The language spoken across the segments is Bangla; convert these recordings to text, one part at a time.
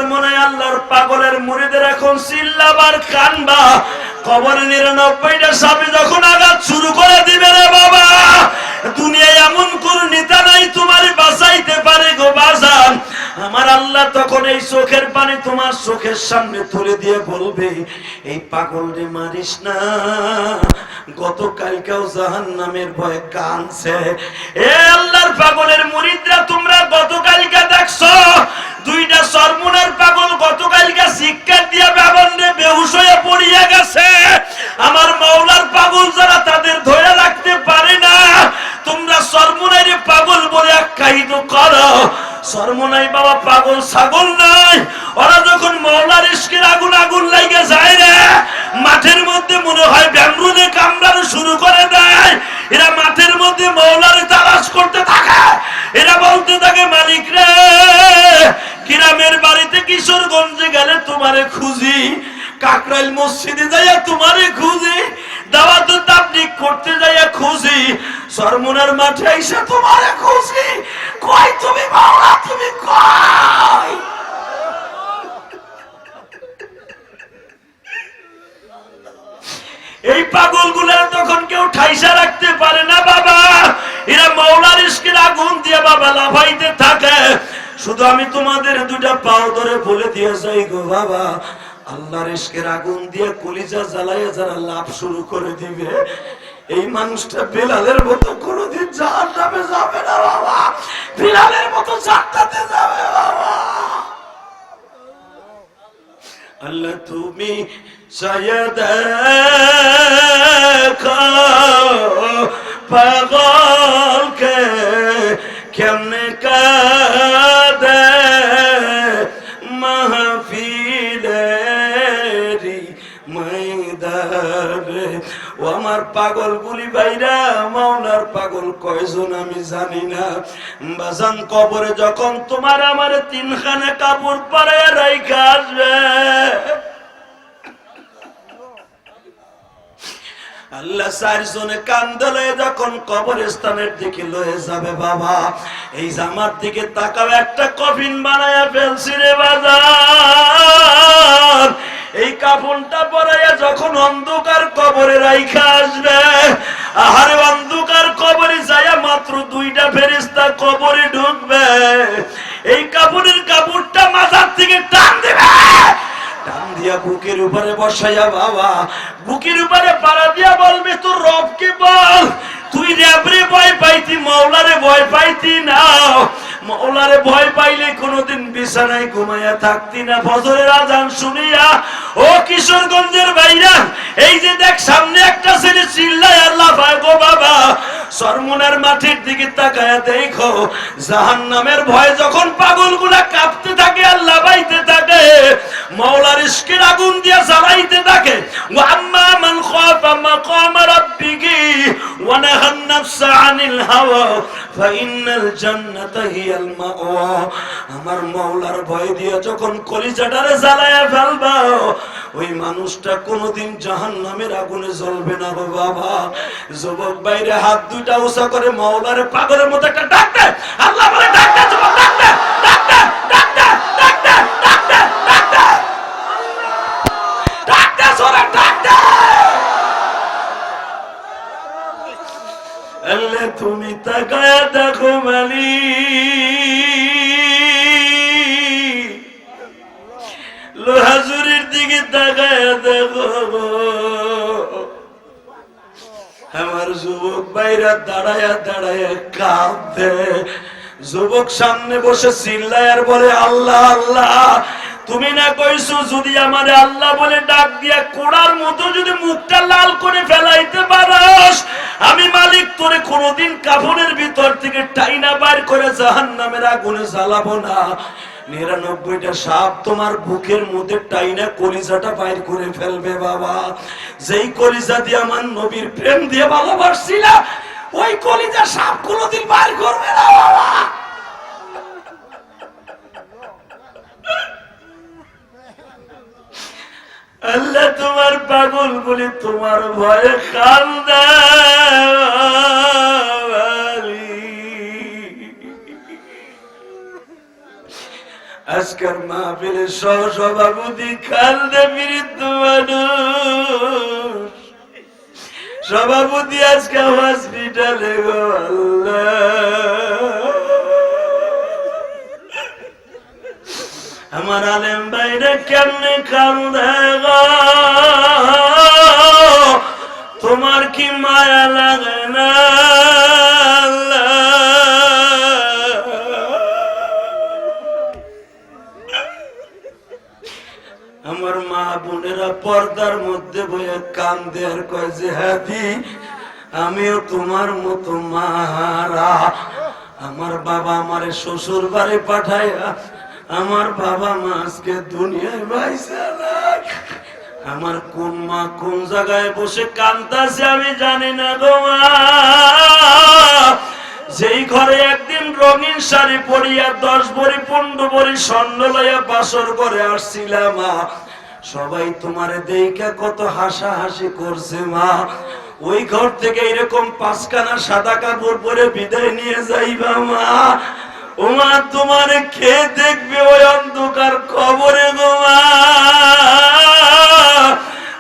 চরমোনাই আল্লাহর পাগলের মুরিদের এখন চিল্লাবার কানবা, কবরে 99টা সাপে যখন আঘাত শুরু করে দিবে রে বাবা, দুনিয়ায় এমন কোন নেতা নাই তোমারে বাঁচাইতে পারে গো বাজান। আমার আল্লাহ তখন এই চোখের পানি তোমার চোখের সামনে তুলে দিয়ে বলবে, এই পাগল রে মারিস না, গতকালকেও জাহান্নামের ভয়ে কাঁদছে। এ আল্লাহর পাগলের মুরিদরা, তোমরা গতকালকে দেখছো দুইটা চরমোনার পাগল গতকালকে শিক্ষা দিয়া ব্যবহারে বেহুশ হয়ে পড়িয়া গেছে। আমার মাওলার পাগল যারা তাদের ধরে রাখতে পারে না, তোমরা চরমোনাইরে পাগল বলে আখ্যায়িত করো। চরমোনাই বাবা পাগল ছাগল নাই, ওরা যখন মাওলার ইশকের আগুন আগুন লাগে যায় রে, মাঠের মধ্যে মনে হয় ব্যামরুদে কামড়ানো শুরু করে দেয়। এরা মাঠের মধ্যে মাওলারে তালাশ করতে থাকে, এরা বলতে থাকে, মালিক রে, গ্রামের বাড়িতে কিশোরগঞ্জে গেলে তোমারে খুঁজি, কাকরাইল মসজিদে যাইয়া তোমারে খুঁজি, দাওয়াত তাবলীগ করতে যাইয়া খুঁজি, চরমোনার মাঠে এসে তোমারে খুঁজি, কই তুমি মাওলা, তুমি কই? এই পাগলগুলোর তখন কেউ ঠাইসা রাখতে পারে না বাবা, এরা মাওলার ইশকের আগুন দিয়ে বাবা লাফাইতে থাকে। শুধু আমি তোমাদের দুটা পাও ধরে বলে দিয়ে যাই গো বাবা, আল্লাহর ইশকের আগুন দিয়ে কলিজা জ্বালাইয়া যারা লাভ শুরু করে দিবে, এই মানুষটা বেলালের মতো কোনোদিন জাহান্নামে যাবে না বাবা, বেলালের মতো জান্নাতে যাবে বাবা। আল্লাহ তুমি চাইয়া দেখো পাগলকে কেমনে কাঁদে মাহফিলেরি ময়দানে। ও আমার পাগল গুলি ভাইরা, মাওলার পাগল কয়জন আমি জানি না। বাজান কবরে যখন তোমার আমার তিনখানা কাপড় পরাইয়া রাইখা আসবে, আল্লাহ চারজনে কান্দলে যখন কবরস্থানের দিকে লয়ে যাবে বাবা, এই জামার দিকে তাকাও, একটা কফিন বানায়া ফেলছি রে বাজার। এই কাফনটা পরাইয়া যখন অন্ধকার কবরে রাইখা আসবে, আহারে অন্ধকার কবরে যাইয়া মাত্র দুইটা ফেরেশতা কবরে ঢুকবে, এই কাপড়ের কাপড়টা মাথার থেকে টান দিবে, টান দিয়া বুকের উপরে বসাইয়া বাবা, বুকের উপরে পাড়া দিয়া বলবে, তোর রবকে বল, তুই র্যাবরে ভয় পাইতি, মাওলারে ভয় পাইতি না। মাওলারে ভয় পাইলে কোনোদিন বিছানায় ঘুমাইয়া থাকতি না। ফজরের আজান শুনিয়া ও কিশোরগঞ্জের ভাইরা, এই যে দেখ সামনে একটা ছেলে চিল্লায় আল্লাহ পায় গো বাবা, চরমোনার মাঠের দিকে তাকায়া দেখো, জাহান্নামের ভয় যখন পাগলগুলা কাঁপতে থাকে, আল্লাহ বাইতে থাকে, মাওলার ইশকের আগুন দিয়া জ্বালাইতে থাকে। ওয়া আম্মা মান খাফা মাকাম রাব্বিহি ওয়া নাহান নাফসা আনিল হাওয়া ফাইন্নাল জান্নাতা হিয়াল মাওয়া। আমার মাওলার ভয় দিয়া যখন কলিজাটারে জ্বালায়া ফেলবা, ওই মানুষটা কোনোদিন জাহান্নামের আগুনে জ্বলবে না গো বাবা। যুবক বাইরে হাত দুইটা উঁচা করে মাওলারে পাগলের মতো একটা ডাক দে, আল্লাহ বলে ডাক দে, যুবক ডাক দে, ডাক দে, ডাক দে, ডাক দে, ডাক দে, ডাক দে, ডাক দে, জোরে ডাক দে। আল্লাহ তুমি তাকায়া দেখো মালিক, লোহাজুরির দিকে তাকায়া দেখো, আমার যুবক ভাইরা দাঁড়ায়া দাঁড়ায়া কাঁদে। যুবক সামনে বসে চিল্লায় আর বলে, আল্লাহ আল্লাহ, তুমি না কইছো যদি আমারে আল্লাহ বলে ডাক দিয়া কোড়ার মতো যদি মুখটা লাল করে ফেলাইতে পারস, আমি মালিক তোরে কোনোদিন কাফনের ভিতর থেকে টাইনা বাইর করে জাহান্নামের আগুনে জ্বালাবো না। 99টা সাপ তোমার বুকের মধ্যে টাইনা কলিজাটা বাইর করে ফেলবে বাবা। যেই কলিজা দিয়ে আমার নবীর প্রেম দিয়ে ভালোবাসছিলা, ওই কলিজা সাপ কোনোদিন বাইর করবে না বাবা। আল্লাহ তোমার পাগল বলে তোমার ভয়ে কান্দে। আজকের মাহফিলের সভাপতি কান্দে বিরুদ্ধ মানুষ, সভাপতি আজকে হসপিটালে গো আল্লাহ। আমার আলেম ভাইরা কেমনে কান্দে গো, তোমার কি মায়া লাগে না? আমার মা বোনেরা পর্দার মধ্যে বইয়া কান্দে আর কয় যে হাদি আমিও তোমার মতো মারা। আমার বাবা আমারে শ্বশুর বাড়ি পাঠাইয়া আমার বাবা মা আজকে দুনিয়ায় বাইসা নাই। আমার কোন মা কোন জায়গায় বসে কান্দাছে আমি জানি না গো মা। যেই ঘরে একদিন রঙিন শাড়ি পরিয়া 10 ভরি 15 ভরি স্বর্ণ লইয়া বাসর করে আসছিলাম মা, সবাই তোমারে দেইখা কত হাসাহাসি করছে মা। ওই ঘর থেকে এরকম 5খানা সাদা কাপড় পরে বিদায় নিয়ে যাইবা মা। ও মা তোমারে কে দেখবে ওই অন্ধকার কবরে গো মা?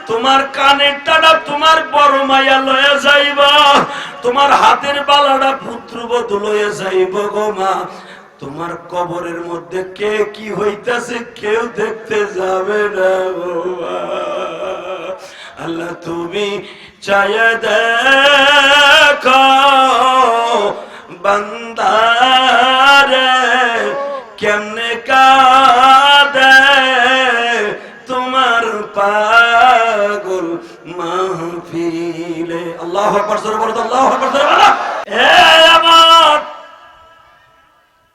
তোমার কানের টানা তোমার বড় মায়া লয়ে যাইবা, তোমার হাতের বালাটা পুত্রবধূ লয়ে যাইব গো মা। তোমার কবরের মধ্যে কে কি হইতাছে কেউ দেখতে যাবে না গো মা। আল্লাহ তুমি চায়া দেখো বান্দারে কেমনে কাঁদে তোমার পাগল মাহফিলে। আল্লাহু আকবার, জোরে বলো আল্লাহু আকবার, জোরে বলো। এ আমার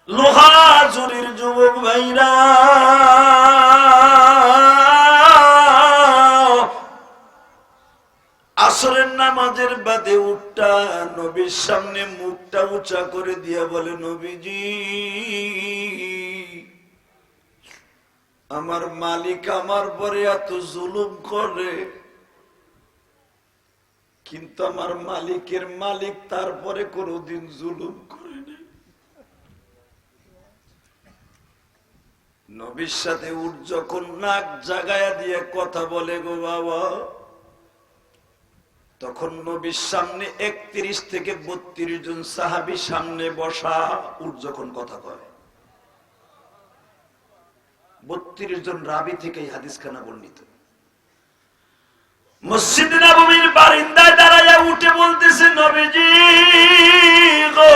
লোহাজুরির যুবক ভাইরা, আসরের নামাজের বাদে উঠটা নবীর সামনে মুখটা উঁচা করে দিয়া বলে, নবীজি আমার মালিক আমার পরে এত জুলুম করে, কিন্তু আমার মালিকের মালিক তারপরে কোনদিন জুলুম করে নাই। নবীর সাথে উঠ যখন নাক জাগায়া দিয়ে কথা বলে গো বাবা, তখন নবীর সামনে 31 থেকে 32 জন সাহাবী সামনে বসা। উঠ যখন কথা কয় 32 জন রাবী থেকে এই হাদিসখানা বর্ণিত। মসজিদ নববীর বারিন্দায় দাঁড়ায়া উঠে বলতেছে, নবীজি গো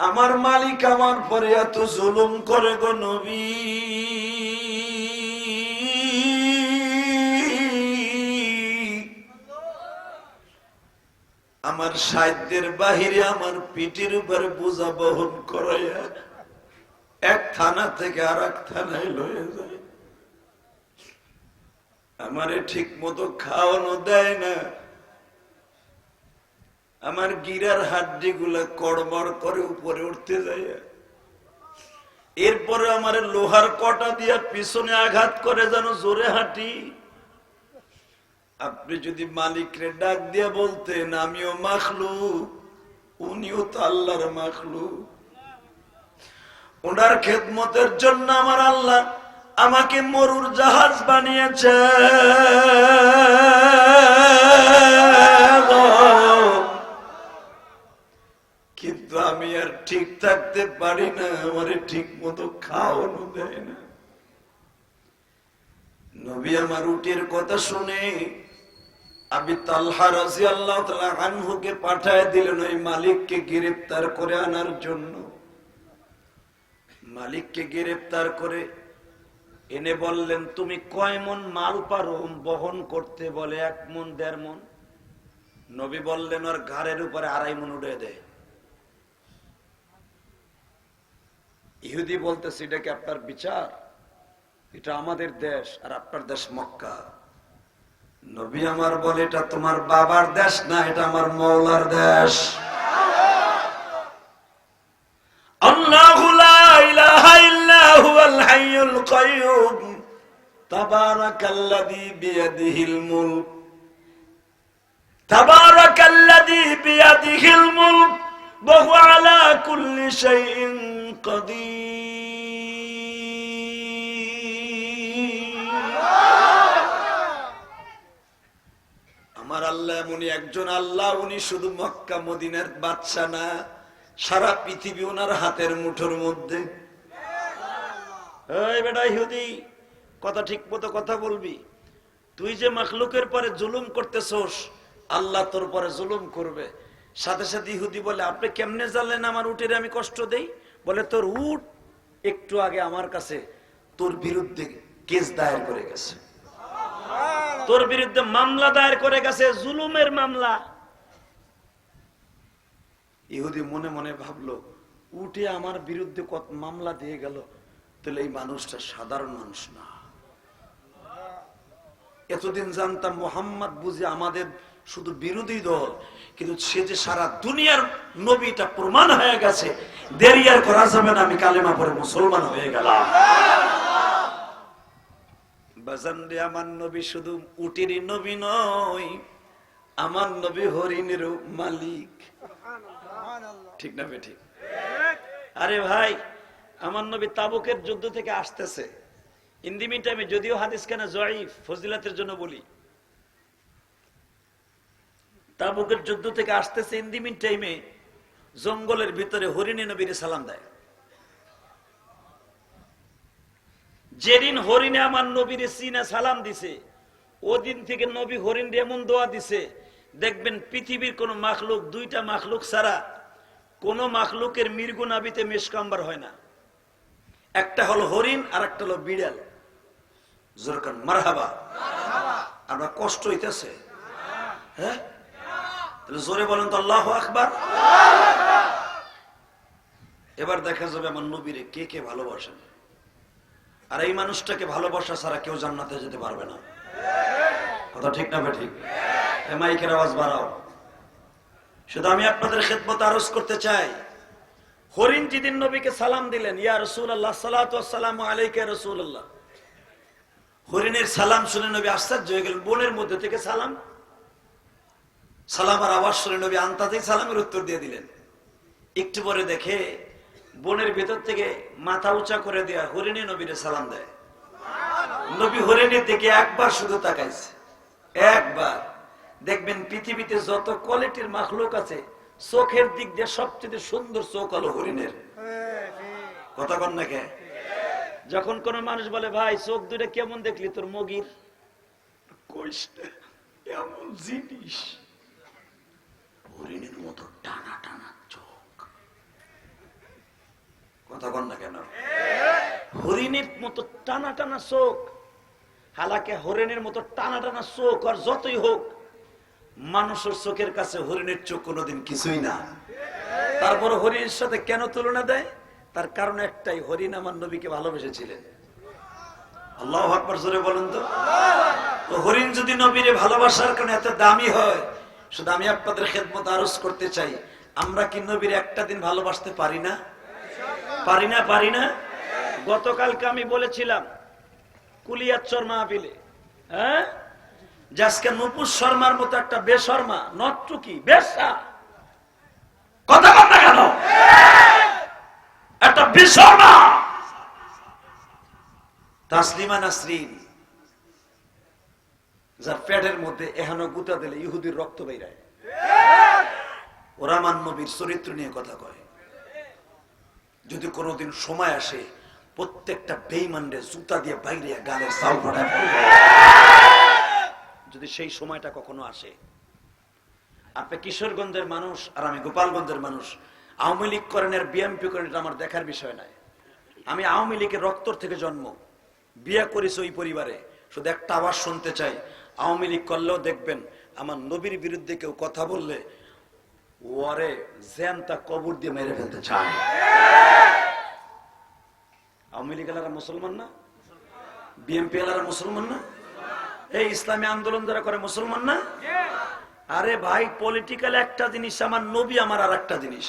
আমার মালিক আমার পরে এত জুলুম করে গো নবী, আমার সাধ্যের বাহিরে আমার পিঠের উপরে বোঝা বহন করাইয়া এক থানা থেকে আর এক থানায় লয়ে যায়, আমারে ঠিক মতো খাওয়ানো দেয় না, আমার গিরার হাড্ডি গুলা কড়মড় করে উপরে উঠতে যায়, এরপরে আমার লোহার কটা দিয়া পিছনে আঘাত করে যেন জোরে হাঁটি। আপনি যদি মালিকরে ডাক দিয়া বলতেন আমিও মাখলুক, উনিও তো আল্লাহর মাখলুক, ওনার খেদমতের জন্য আমার আল্লাহ আমাকে মরুর জাহাজ বানিয়েছে, কিন্তু আমি আর ঠিক থাকতে পারি না, আমারে ঠিক মতো খাওয়ানো দেয় না। নবী আমার উটের কথা শুনে আবি তালহা রাদিয়াল্লাহু তাআলা আনহুকে পাঠায় দিলেন ওই মালিককে গ্রেফতার করে আনার জন্য। মালিককে গ্রেফতার করে এনে বললেন, তুমি কয় মন মাল পারো বহন করতে? বলে 1 মন 1.5 মন। নবী বললেন ওর ঘাড়ের উপরে 2.5 মন উঠে দেয়। ইহুদি বলতেছে, এটা কি আপনার বিচার? এটা আমাদের দেশ আর আপনার দেশ মক্কা। নবী আমার বলে, এটা তোমার বাবার দেশ না, এটা আমার মওলার দেশ। আল্লাহু লা ইলাহা ইল্লা হুয়াল হাইয়ুল কাইয়্যুম তাবারাকাল্লাযী বিয়াদিহিল মুলক তাবারাকাল্লাযী বিয়াদিহিল মুলক ওয়া হুয়া আলা কুল্লি শাইইন কাদির। আমার আল্লাহ এমনই একজন আল্লাহ, উনি শুধু মক্কা মদিনার বাদশা না, সারা পৃথিবী ওনার হাতের মুঠোর মধ্যে। এই বেটা ইহুদি, কথা ঠিক মতো কথা বলবি। তুই যে মাখলুকের পরে জুলুম করতেছস, আল্লাহ তোর পরে জুলুম করবে। সাথে সাথে ইহুদি বলে, আপনি কেমনে জানলেন আমার উটের আমি কষ্ট দেই? বলে, তোর উট একটু আগে আমার কাছে তোর বিরুদ্ধে কেস দায়ের করে গেছে, তোর বিরুদ্ধে মামলা দায়ের করে গেছে, জুলুমের মামলা। ইহুদি মনে মনে ভাবলো, উঠে আমার বিরুদ্ধে কত মামলা দিয়ে গেল, তাহলে এই মানুষটা সাধারণ মানুষ না। এতদিন জানতাম মোহাম্মদ বুঝে আমাদের শুধু বিরোধী দল, কিন্তু সে যে সারা দুনিয়ার নবী, এটা প্রমাণ হয়ে গেছে। দেরি আর করা যাবে না, আমি কালেমা পড়ে মুসলমান হয়ে গেলাম। বাজান রে, আমার নবী শুধু উটেরই নবী নয়, আমার নবী হরিণেরও মালিক। ঠিক না বেঠিক? আরে ভাই, আমার নবী তাবুকের যুদ্ধ থেকে আসতেছে। ইন দি মিন টাইমে, যদিও হাদিস কেন জয়ীফ, ফজিলাতের জন্য বলি, তাবুকের যুদ্ধ থেকে আসতেছে। ইন দি মিন টাইমে জঙ্গলের ভিতরে হরিণী নবীরে সালাম দেয়। যেদিন হরিণে আমার নবীরে সিনা সালাম দিছে, ওদিন থেকে নবী হরিণ এমন দোয়া দিছে, দেখবেন পৃথিবীর কোন মাখলুক, দুইটা মাখলুক ছাড়া কোন মাখলুকের মৃগু নাভিতে মেশকাম্বার হয় না। একটা হলো হরিণ, আর একটা হলো বিড়াল। জোরকান মারহাবা। আমরা কষ্ট হইতেছে, হ্যাঁ? তাহলে জোরে বলেন তো আল্লাহু আকবার। এবার দেখা যাবে আমার নবীরে কে কে ভালোবাসেন। আর এই মানুষটাকে ভালোবাসা ছাড়া কেউ জান্নাতে যেতে পারবে না। কথা ঠিক না বেঠিক? মাইকের আওয়াজ বাড়াও। শুধু আমি আপনাদের খেদমতে আরজ করতে চাই, হরিণ যেদিন নবীকে সালাম দিলেন, ইয়া রাসূলুল্লাহ সাল্লাল্লাহু আলাইহি আলাইকা রাসূলুল্লাহ, হরিণের সালাম শুনে নবী আশ্চর্য হয়ে গেলেন। বনের মধ্যে থেকে সালাম, সালামের আওয়াজ শুনে নবী আন্তাতেই সালামের উত্তর দিয়ে দিলেন। একটু পরে দেখে বনের ভেতর থেকে মাথা উঁচা করে দেয়া হরিণে নবীরে সালাম দেয়। নবী হরিণের দিকে একবার শুধু তাকাইছে, একবার। দেখবেন পৃথিবীতে যত কোয়ালিটির মাখলুক আছে, চোখের দিক দিয়ে সবচেয়ে সুন্দর চোখ হলো হরিণের। কথা কন না কে? যখন কোন মানুষ বলে, ভাই চোখ দুটো কেমন দেখলি? তোর মগির। কইস না, এমন জিনিস, হরিণের মতো টানা টানা চোখ। কথা কন না কেন? হরিণের মতো টানা টানা চোখ। হালাকে হরিণের মতো টানা টানা চোখ আর যতই হোক, মানুষের চোখের কাছে হরিণের চোখ কোনোদিন কিছুই না। তারপর হরিণের সাথে কেন তুলনা দেয়? তার কারণ একটাই, হরিণ আমার নবীকে ভালোবেসেছিলেন। আল্লাহু আকবার, জোরে বলেন তো। হরিণ যদি নবীরে ভালোবাসার কারণে এত দামি হয়, শুধু আমি আপনাদের খেদমত আরজ করতে চাই, আমরা কি নবীর একটা দিন ভালোবাসতে পারি না? পারি না? পারি না? গতকালকে আমি বলেছিলাম কুলিয়াচ্চর মাহফিলে, হ্যাঁ, যে আজকে নুপুর শর্মার মতো একটা বেশর্মা, নট্টুকি, বেশ্যা, কথা বল না কেন, একটা বেশর্মা তাসলিমা নাসরিন, যার পেটের মধ্যে এহানো গুতা দিলে ইহুদির রক্ত বেরায়, ওরা আমার নবীর চরিত্র নিয়ে কথা কয়। যদি কোনোদিন সময় আসে, প্রত্যেকটা বেঈমানরে জুতা দিয়ে বাইরে গালের চাল ফাটায় ফেলবে। যদি সেই সময়টা কখনো আসে। আপনি কিশোরগঞ্জের মানুষ আর আমি গোপালগঞ্জের মানুষ। আওয়ামী লীগ করেন আর বিএনপি করেন, এটা আমার দেখার বিষয় নাই। আমি আওয়ামী লীগের রক্তর থেকে জন্ম, বিয়ে করেছি ওই পরিবারে। শুধু একটা আওয়াজ শুনতে চাই, আওয়ামী লীগ করলেও দেখবেন আমার নবীর বিরুদ্ধে কেউ কথা বললে ওরে জ্যানটা কবর দিয়ে মেরে ফেলতে চায়। আওয়ামী লীগ এলারা মুসলমান না? বিএনপি এলারা মুসলমান না? এই ইসলামী আন্দোলন যারা করে মুসলমান না? আরে ভাই, পলিটিক্যাল একটা জিনিস, আমার নবী আমার আর একটা জিনিস।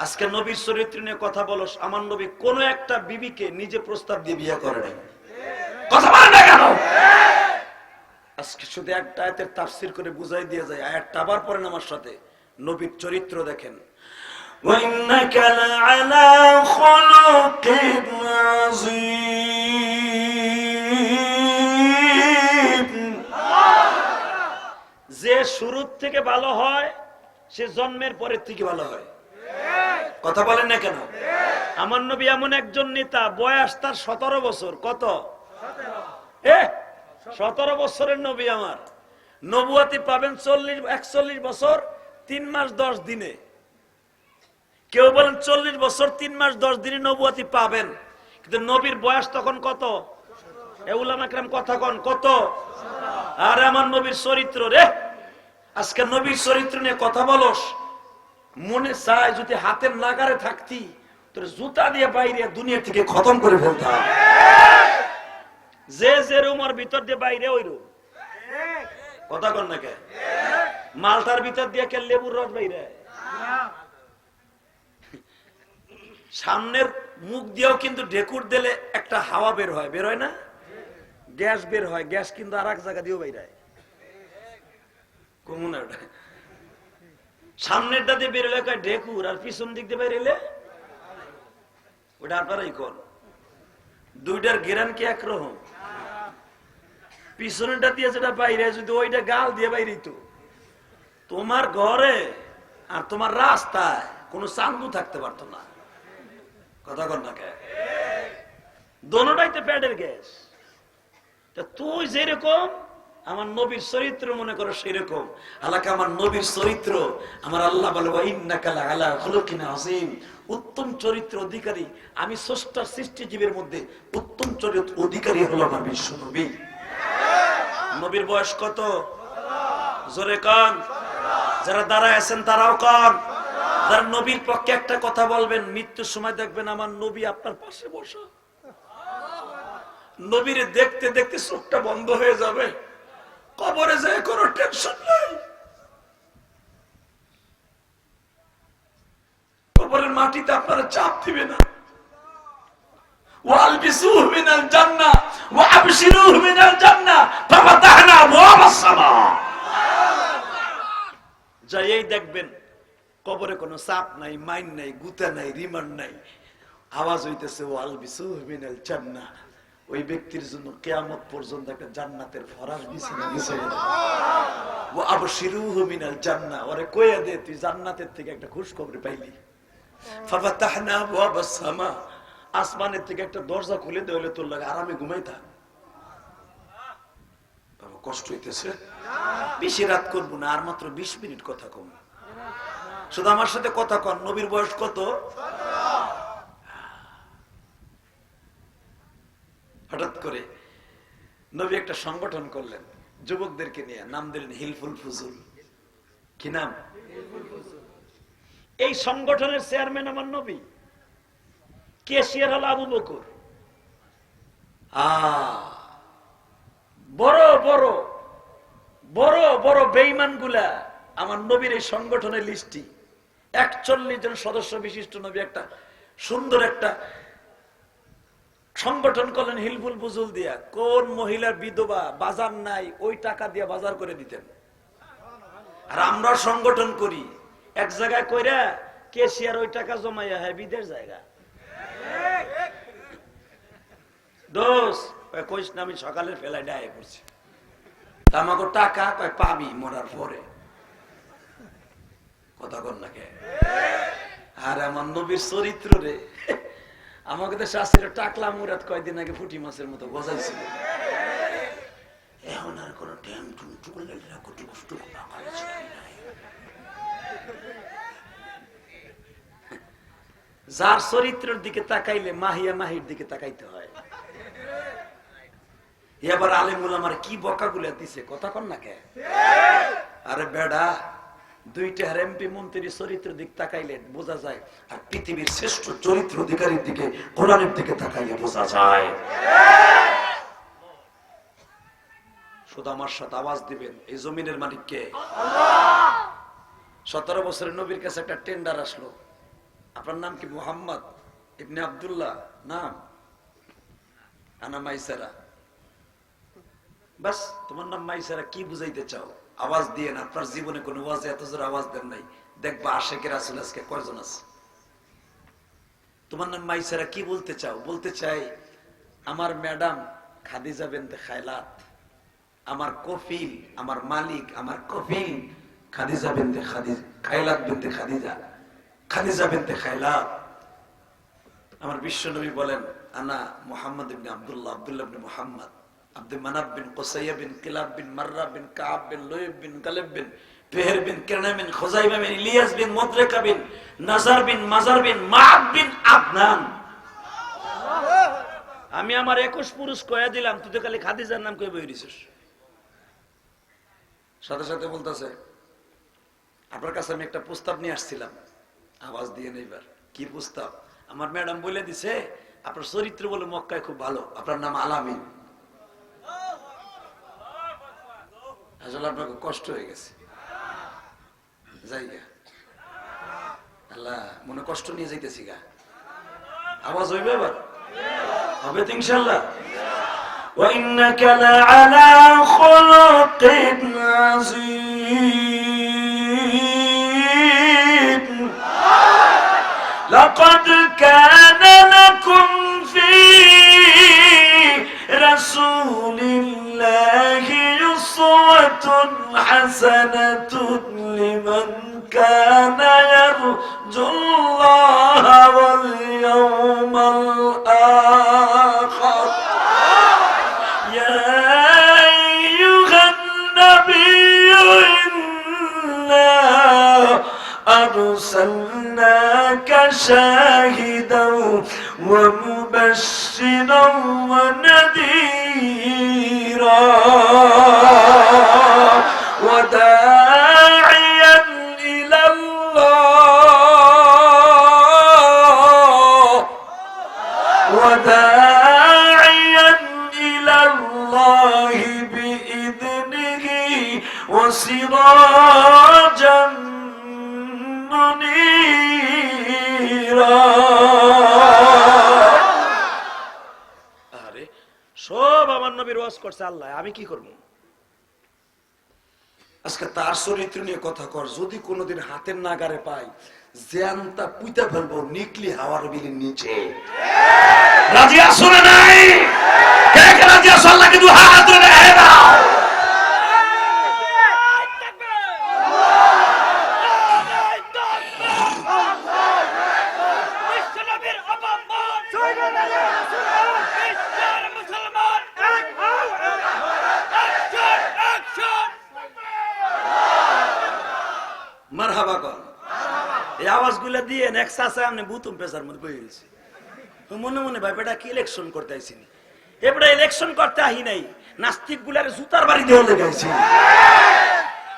আজকে নবীর চরিত্র নিয়ে কথা বলো, আমার নবী কোন একটা বিবিকে নিজে প্রস্তাব দিয়ে বিয়ে করে নাই। কথা বলেন না কেন? আজকে শুধু একটা আয়াতের তাফসীর করে বুঝাই দিয়ে যায়, আয়াতটা আবার পড়েন আমার সাথে। নবীর চরিত্র দেখেন। وإنك لعلى خلق عظيم। যে শুরুর থেকে ভালো হয় সে জন্মের পরের থেকে ভালো হয়। কথা বলেন না কেন? আমার নবী এমন একজন নেতা, বয়স তার 17 বছর। কত? 17 বছরের নবী আমার। নবুয়তি পাবেন 41 বছর 3 মাস 10 দিনে। কেউ বলেন 40 বছর 3 মাস 10 দিনে নবুয়তি পাবেন, কিন্তু নবীর বয়স তখন কত? উলামা কেরাম কথা কন কত? আর আমার নবীর চরিত্র রে, আজকে নবীর চরিত্র নিয়ে কথা বলস, মনে চায় যদি হাতের নাগারে থাকতি তোর জুতা দিয়ে বাইরে দুনিয়া থেকে খতম করে ফেলতাম। যে যে রুমের ভিতর দিয়ে বাইরে ওই রুম। কথা কন না কে? মালটার ভিতর দিয়ে কে লেবুর রস বাইরে? সামনের মুখ দিয়েও কিন্তু ঢেকুর দিলে একটা হাওয়া বের হয়, বের হয় না? গ্যাস বের হয়, গ্যাস কিন্তু আর এক জায়গা দিয়েও বাইরে। সামনেরটা দিয়ে বেরোলে ঢেকুর, আর পিছন দিক দিয়ে বেরোলে ওটা আপনারাই কর। দুইটার গেরান কি একরকম? পিছনেরটা দিয়ে যেটা বাইরে, যদি ওইটা গাল দিয়ে বাইরে, তো তোমার ঘরে আর তোমার রাস্তায় কোনো চান্দু থাকতে পারতো না। কথা কর না কে? দোনোটাই তো পেটের গ্যাস। তুই যেরকম আমার নবীর চরিত্র মনে করো সেরকম। আলাকা আমার নবীর চরিত্র, আমার আল্লাহ বলে ইন্নাকা লাআলা খুলুকিন আযীম, উত্তম চরিত্র অধিকারী। আমি স্রষ্টার সৃষ্টিজীবের মধ্যে উত্তম চরিত্র অধিকারী হলো আমার বিশ্ব নবী। নবীর বয়স কত? জোরে কান। যারা দাঁড়ায় আছেন তারাও কান। যারা নবীর পক্ষে একটা কথা বলবেন, মৃত্যুর সময় দেখবেন আমার নবী আপনার পাশে বসা। নবীরে দেখতে দেখতে চোখটা বন্ধ হয়ে যাবে। কবরে যায় কোনো টেনশন নাই। কবরের মাটিতে আপনারা চাপ দিবে না। ওয়ালবিসুহু মিনাল জান্নাহ ওয়া আবশিরুহু মিনাল জান্নাহ ফাফাতাহনা আবওয়াবাস সামা। যাই দেখবেন কবরে কোনো চাপ নাই, মাইন নাই, গুতা নাই, রিমান্ড নাই। আওয়াজ হইতেছে ওয়ালবিসুহু মিনাল জান্নাহ। ওই ব্যক্তির জন্য কিয়ামত পর্যন্ত একটা জান্নাতের ফরাশ বিছানা বিছাইয়া দাও। ওয়া আবশিরুহু মিনাল জান্নাহ, ওরে কইয়া দে তুই জান্নাতের থেকে একটা খুশখবর পাইলি। ফাফাতাহনা আবওয়াবাস সামা, আসমানের থেকে একটা দরজা খুলে দেওয়ালে তোর লাগে আরামে ঘুমাই থাক। বাবা কষ্ট হইতেছে, বেশি রাত করবো না, আর মাত্র 20 মিনিট কথা কম। শুধু আমার সাথে কথা কন, নবীর বয়স কত? হঠাৎ করে নবী একটা সংগঠন করলেন যুবকদেরকে নিয়ে, নাম দিলেন হিলফুল ফুজুল। কি নাম? এই সংগঠনের চেয়ারম্যান আমার নবী, কেশিয়ার হল আবু বকর। বড় বড় বড় বড় বেঈমান গুলা আমার নবীর এই সংগঠনের লিস্টি। 41 জন সদস্য বিশিষ্ট নবী একটা সুন্দর একটা সংগঠন করলেন হিলফুল ফুজুল দিয়া। কোন মহিলার বিধবা বাজার নাই, ওই টাকা দিয়ে বাজার করে দিতেন। আর আমরা সংগঠন করি এক জায়গায় কইরা, কেশিয়ার ওই টাকা জমাইয়া হয় বিদেশ জায়গা। দোষ কইস না, আমি সকালে ফেলাই ডায়ে পড়ছি, আমাকে টাকা কয় পাবি মরার পরে। কথা কর না কে? আর আমার নবীর চরিত্র রে, আমাকে তো শাস্ত্রীয় টাকলা মুরাদ কয়দিন আগে ফুটি মাছের মতো গজাইছিল। এখন আর কোন যার চরিত্রের দিকে তাকাইলে মাহিয়া মাহির দিকে তাকাইতে হয়। এবার আলেম ওলামার কি বকা গুলা দিছে, কথা কন না কে? আরে বেডা, দুইটা এমপি মন্ত্রীর চরিত্র দিক তাকাইলে বোঝা যায়, আর পৃথিবীর শ্রেষ্ঠ চরিত্র অধিকারীর দিকে কোরআনের দিকে তাকাইলে বোঝা যায়। শুধু আমার সাথে আওয়াজ দিবেন, এই জমিনের মালিক কে? 17 বছরের নবীর কাছে একটা টেন্ডার আসলো, আপনার নাম কি? মুহাম্মদ ইবনে আব্দুল্লাহ নাম, আনা মাইসারা। বাস, তোমার নাম মাইসারা, কি বুঝাইতে চাও? আওয়াজ দিয়ে না, আপনার জীবনে কোনো ওয়াজে এত জোর আওয়াজ দেন নাই, দেখবা আশেকের রাসূল আজকে কয়জন আছে? তোমার নাম মাইসারা, কি বলতে চাও? বলতে চাই আমার ম্যাডাম খাদিজা বিনতে খায়লাত, আমার কফিল, আমার মালিক, আমার কফিল খাদিজা বিনতে খায়লাত বিনতে খাদিজা, খাদিজা বিনতে খায়লাত। আমার বিশ্ব নবী বলেন আনা মুহাম্মদ ইবনে আব্দুল্লাহ, আব্দুল্লাহ ইবনে মুহাম্মদ, আব্দুল মানাব বিন কুসাইয়া বিন কিলাব বিন মাররা বিন কাব বিন লুয়ব বিন কালেব বিন ফিহর বিন কিরনা বিন খুজাইমা বিন ইলিয়াস বিন মুদরিকা বিন নাজার বিন মাজার বিন মাআদ বিন আদনান। আমি আমার 21 পুরুষ কয়া দিলাম, তুই তো খালি খাদিজার নাম কই বই দিছিস। সাথে সাথে বলতেছে আপনার কাছে আমি একটা প্রস্তাব নিয়ে আসছিলাম, আওয়াজ দিয়ে নেইবার। কি প্রস্তাব? আমার ম্যাডাম বলে দিছে আপনার চরিত্র বলে মক্কায় খুব ভালো, আপনার নাম আলামিন। আসলে আপনাকে কষ্ট হয়ে গেছে, যাইগা আল্লাহ মনে কষ্ট নিয়ে যাইতেছি গা। আওয়াজ হইবে এবার? হবে তো ইনশাআল্লাহ। وَإِنَّكَ لَعَلَى خُلُقٍ عَظِيمٍ لَقَدْ كَانَ لَكُمْ فِي رَسُولِ اللَّهِ أُسْوَةٌ حَسَنَةٌ لِمَنْ كَانَ يَرْجُو اللَّهَ وَالْيَوْمَ الْآخِرَ يَا أَيُّهَا النَّبِيُّ إِنَّا أَرْسَلْنَاكَ شَاهِدًا وَمُبَشِّرًا وَنَذِيرًا وَدَاعِيًا إِلَى اللَّهِ بِإِذْنِهِ وَسِرَاجًا مُنِيرًا। আরে সব আমার নবীর ওয়াজ করছে আল্লাহ, আমি কি করব? আজকে তার চরিত্র নিয়ে কথা কর, যদি কোনোদিন হাতের নাগারে পাই জ্যানটা পুইতা ফেলবো নিকলি হাওয়ার বিলের নিচে। রাজি আছো না নাই? কে কে রাজি আছো? আল্লাহকে দুই হাত তুলে হে দাও। মারহাবা কর। এই আওয়াজগুলো দিয়ে নেক্সট আছে আমি বুতুম পেশার মধ্যে বই গেছি। মনে মনে ভাই বেটা কি ইলেকশন করতে আইছিনি? এবারে ইলেকশন করতে আহি নাই, নাস্তিক গুলার জুতার বাড়ি দিয়ে লেগাইছি।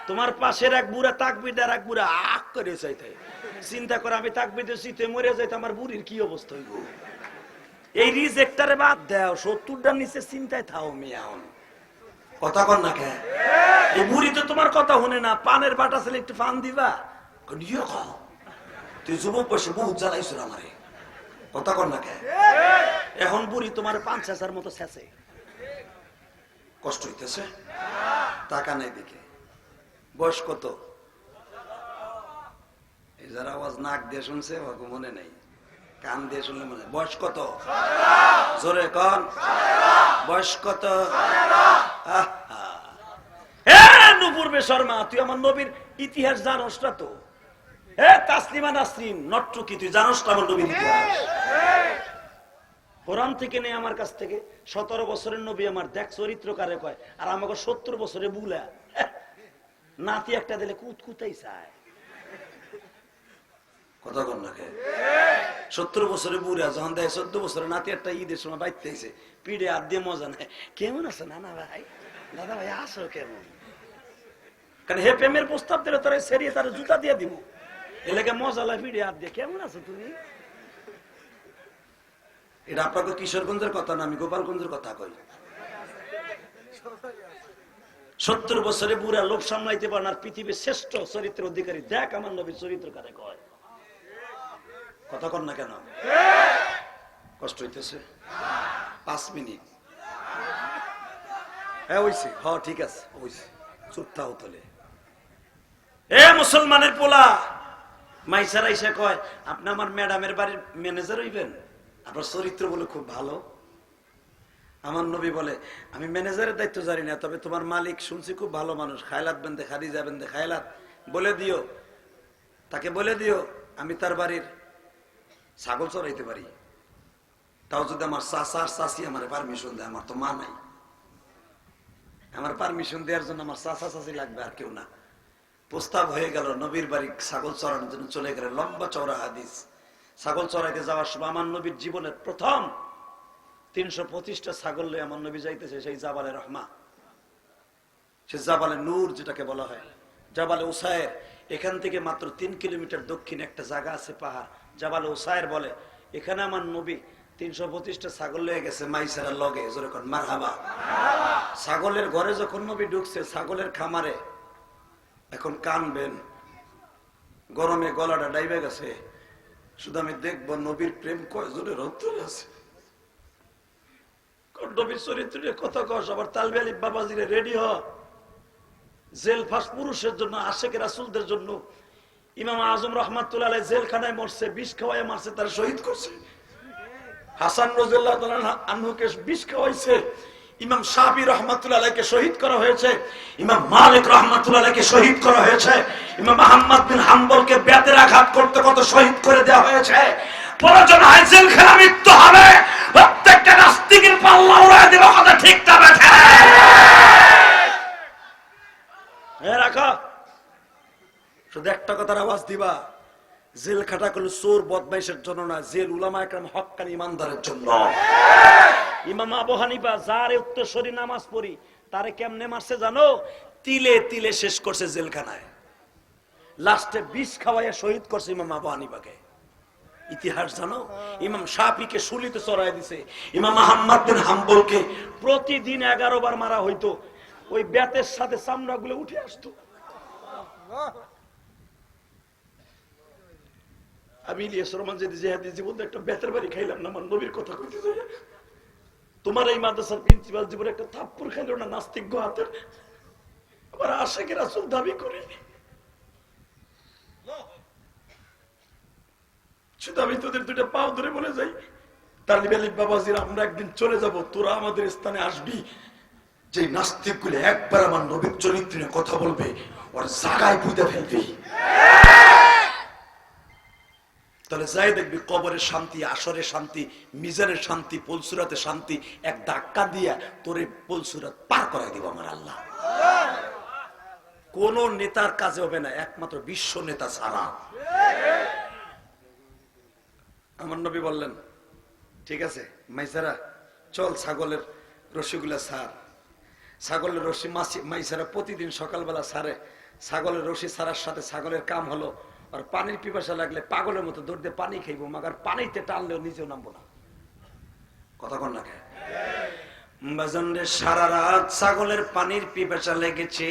তোমার পাশের এক বুড়া তাকবির আর এক বুড়া আক করে চাইতে চিন্তা করে আমি তাকবির শীতে মরে যাইতে আমার বুড়ির কি অবস্থা হইব? এই রিজেক্টারে বাদ দাও, 70টার নিচে চিন্তায় থাও মিয়াও। কথা কর না কে? এই বুড়ি তো তোমার কথা শুনে না, পানের বাটা ছেলে একটু পান দিবা, তুই যুবক বসে বহুত জ্বালাইছ আমারে। কথা কর না কে? এখন বুড়ি তোমার 5,000 মতো শেষে কষ্ট হইতেছে, টাকা নাই দিকে। বয়স কত? এই যারা আওয়াজ নাক দিয়ে শুনছে মনে নাই, কান দিয়ে শুনলে মনে। বয়স কত? জোরে কন, বয়স কত? নুপুর বেশর্মা, তুই আমার নবীর ইতিহাস জানোস না তো? তাসলিমা নাসরিন নট্টুকি, তুই জানোস না আমার নবীর ইতিহাস? কোরআন থেকে নেই আমার কাছ থেকে। 17 বছরের নবী আমার, দেখ চরিত্র কারে কয়। আর আমাকে 70 বছরের বুলা নাতি একটা দিলে কুতকুতাই চায়। কথা কর না কে? 70 বছরের বুড়া যখন দেয় 14 বছরের নাতি একটা ঈদের সময় বাইতেছে, পিড়ে হাত দিয়ে মজা নেয়। কেমন আছে নানা ভাই, দাদা ভাই আসো কেমন? কারণ হে প্রেমের প্রস্তাব দিলে তোরা সেরিয়ে তারা জুতা দিয়ে দিব, এলাকা মজা লাগে পিড়ে হাত দিয়ে। কেমন আছো তুমি? এটা আপনাকে কিশোরগঞ্জের কথা না, আমি গোপালগঞ্জের কথা কই। 70 বছরে বুড়া লোক সামলাইতে পারেন আর পৃথিবীর শ্রেষ্ঠ চরিত্রের অধিকারী। দেখ আমার নবীর চরিত্র কারে কয়। কথা কর না কেন? কষ্ট হইতেছে? 5 মিনিট। হ্যাঁ হইছে, হ ঠিক আছে হইছে, চুপ থাও তলে। এ মুসলমানের পোলা, মাইসারা এসে কয়, আপনি আমার ম্যাডামের বাড়ির ম্যানেজার হইবেন, আপনার চরিত্র বলে খুব ভালো। আমার নবী বলে, আমি ম্যানেজারের দায়িত্ব জানি না, তবে তোমার মালিক শুনছি খুব ভালো মানুষ, খায়লাত বেনতে খাদিজা বেনতে খায়লাত, বলে দিও, তাকে বলে দিও আমি তার বাড়ির ছাগল চড়াইতে পারি, তাও যদি আমার চাচা আর চাচি আমার পারমিশন দেয়। আমার তো মা নাই, আমার পারমিশন দেওয়ার জন্য আমার চাচা চাচি লাগবে, আর কেউ না। প্রস্তাব হয়ে গেল, নবীর বাড়ি ছাগল চড়ানোর জন্য চলে গেলে। লম্বা চওড়া হাদিস। ছাগল চড়াইতে যাওয়ার সময় আমার নবীর জীবনের প্রথম 325টা ছাগল লয়ে আমার নবী যাইতেছে সেই জাবালে রহমা, সে জাবালে নূর যেটাকে বলা হয়, জাবালে উসায়ের। এখান থেকে মাত্র 3 কিলোমিটার দক্ষিণে একটা জায়গা আছে, পাহাড়, জাবালে উসায়ের বলে। এখানে আমার নবী 325টা ছাগল লয়ে গেছে মাইসারা লগে, যখন মারহাবা। ছাগলের ঘরে যখন নবী ঢুকছে, ছাগলের খামারে, এখন কানবেন, গরমে গলাটা ডাইবে গেছে। শুধু আমি দেখবো নবীর প্রেম কয়জনের অন্তরে আছে। নবীর চরিত্রের কথা কস, আবার তালবে আলী বাবাজিরে রেডি হ, জেল ফাঁস পুরুষের জন্য, আশেখ রাসূলদের জন্য। ইমাম আজম রহমাতুল্লাহ আলাইহি জেলখানায় মরছে, বিষ খাওয়ায় মারছে, তারা শহীদ করছে। হাসান রাদিয়াল্লাহু তাআলা আনহুকে বিষ খাওয়াইছে। ইমাম শাফি রহমাতুল্লাহ আলাইহিকে শহীদ করা হয়েছে, ইমাম মালিক রহমাতুল্লাহ আলাইহিকে শহীদ করা হয়েছে, ইমাম আহমদ বিন হাম্বলকে বেতের আঘাত করতে কত শহীদ করে দেওয়া হয়েছে। প্রয়োজন হয় জেলখানা মৃত্যু হবে, প্রত্যেকটা নাস্তিকের পাল্লা উড়ায় দেব, কথা ঠিক না বেঠে রাখো। শুধু একটা কথার আওয়াজ দিবা, জেল খাটা করলে চোর বদমাইশের জন্য না, জেল উলামা একরাম হক্কানি ইমানদারের জন্য। ইমাম আবু হানিফা যার উত্তরসূরি নামাজ পড়ি, তারে কেমনে মারছে জানো? তিলে তিলে শেষ করছে জেলখানায়, লাস্টে বিষ খাওয়াইয়া শহীদ করছে ইমাম আবু হানিফাকে। ইতিহাস জানো? ইমাম শাফিকে শুলিতে চড়াই দিছে, ইমাম আহমদ বিন হাম্বলকে প্রতিদিন 11 বার মারা হইতো, ওই বেতের সাথে চামড়া গুলো উঠে আসতো। আমি ইলিয়াস রহমান জিহাদি জীবনে একটা বেতের বাড়ি খাইলাম না, আমার নবীর কথা কইতে যাই। তোমার এই মাদ্রাসার প্রিন্সিপাল জীবনে একটা থাপ্পড় খাইল না নাস্তিক হাতের, আবার আশেখ রাসূল দাবি করি। শুধু আমি তোদের দুইটা পাও ধরে বলে যাই, তালিব আলী বাবাজির আমরা একদিন চলে যাব, তোরা আমাদের স্থানে আসবি। যে নাস্তিক গুলো একবার আমার নবীর চরিত্র নিয়ে কথা বলবে, ওর জায়গায় পুঁতে ফেলবি। তাহলে যাই দেখবি কবরের শান্তি, আসরের শান্তি, মিজানের শান্তি, পলসুরাতে শান্তি, এক ধাক্কা দিয়া তোরে পলসুরাত পার করাই দিব আমার আল্লাহ। কোন নেতার কাজে হবে না, একমাত্র বিশ্ব নেতা ছাড়া। আমার নবী বললেন, ঠিক আছে মাইসারা চল, ছাগলের রশিগুলা ছাড়। ছাগলের রশি মাইসারা প্রতিদিন সকালবেলা ছাড়ে। ছাগলের রশি ছাড়ার সাথে ছাগলের কাম হলো, আর পানির পিপাসা লাগলে পাগলের মতো দৌড় দিয়ে পানি খাইবো, মাগার পানিতে টানলেও নিচেও নামবো না। কথা কন না কেন? সারা রাত ছাগলের পানির পিপাসা লেগেছে।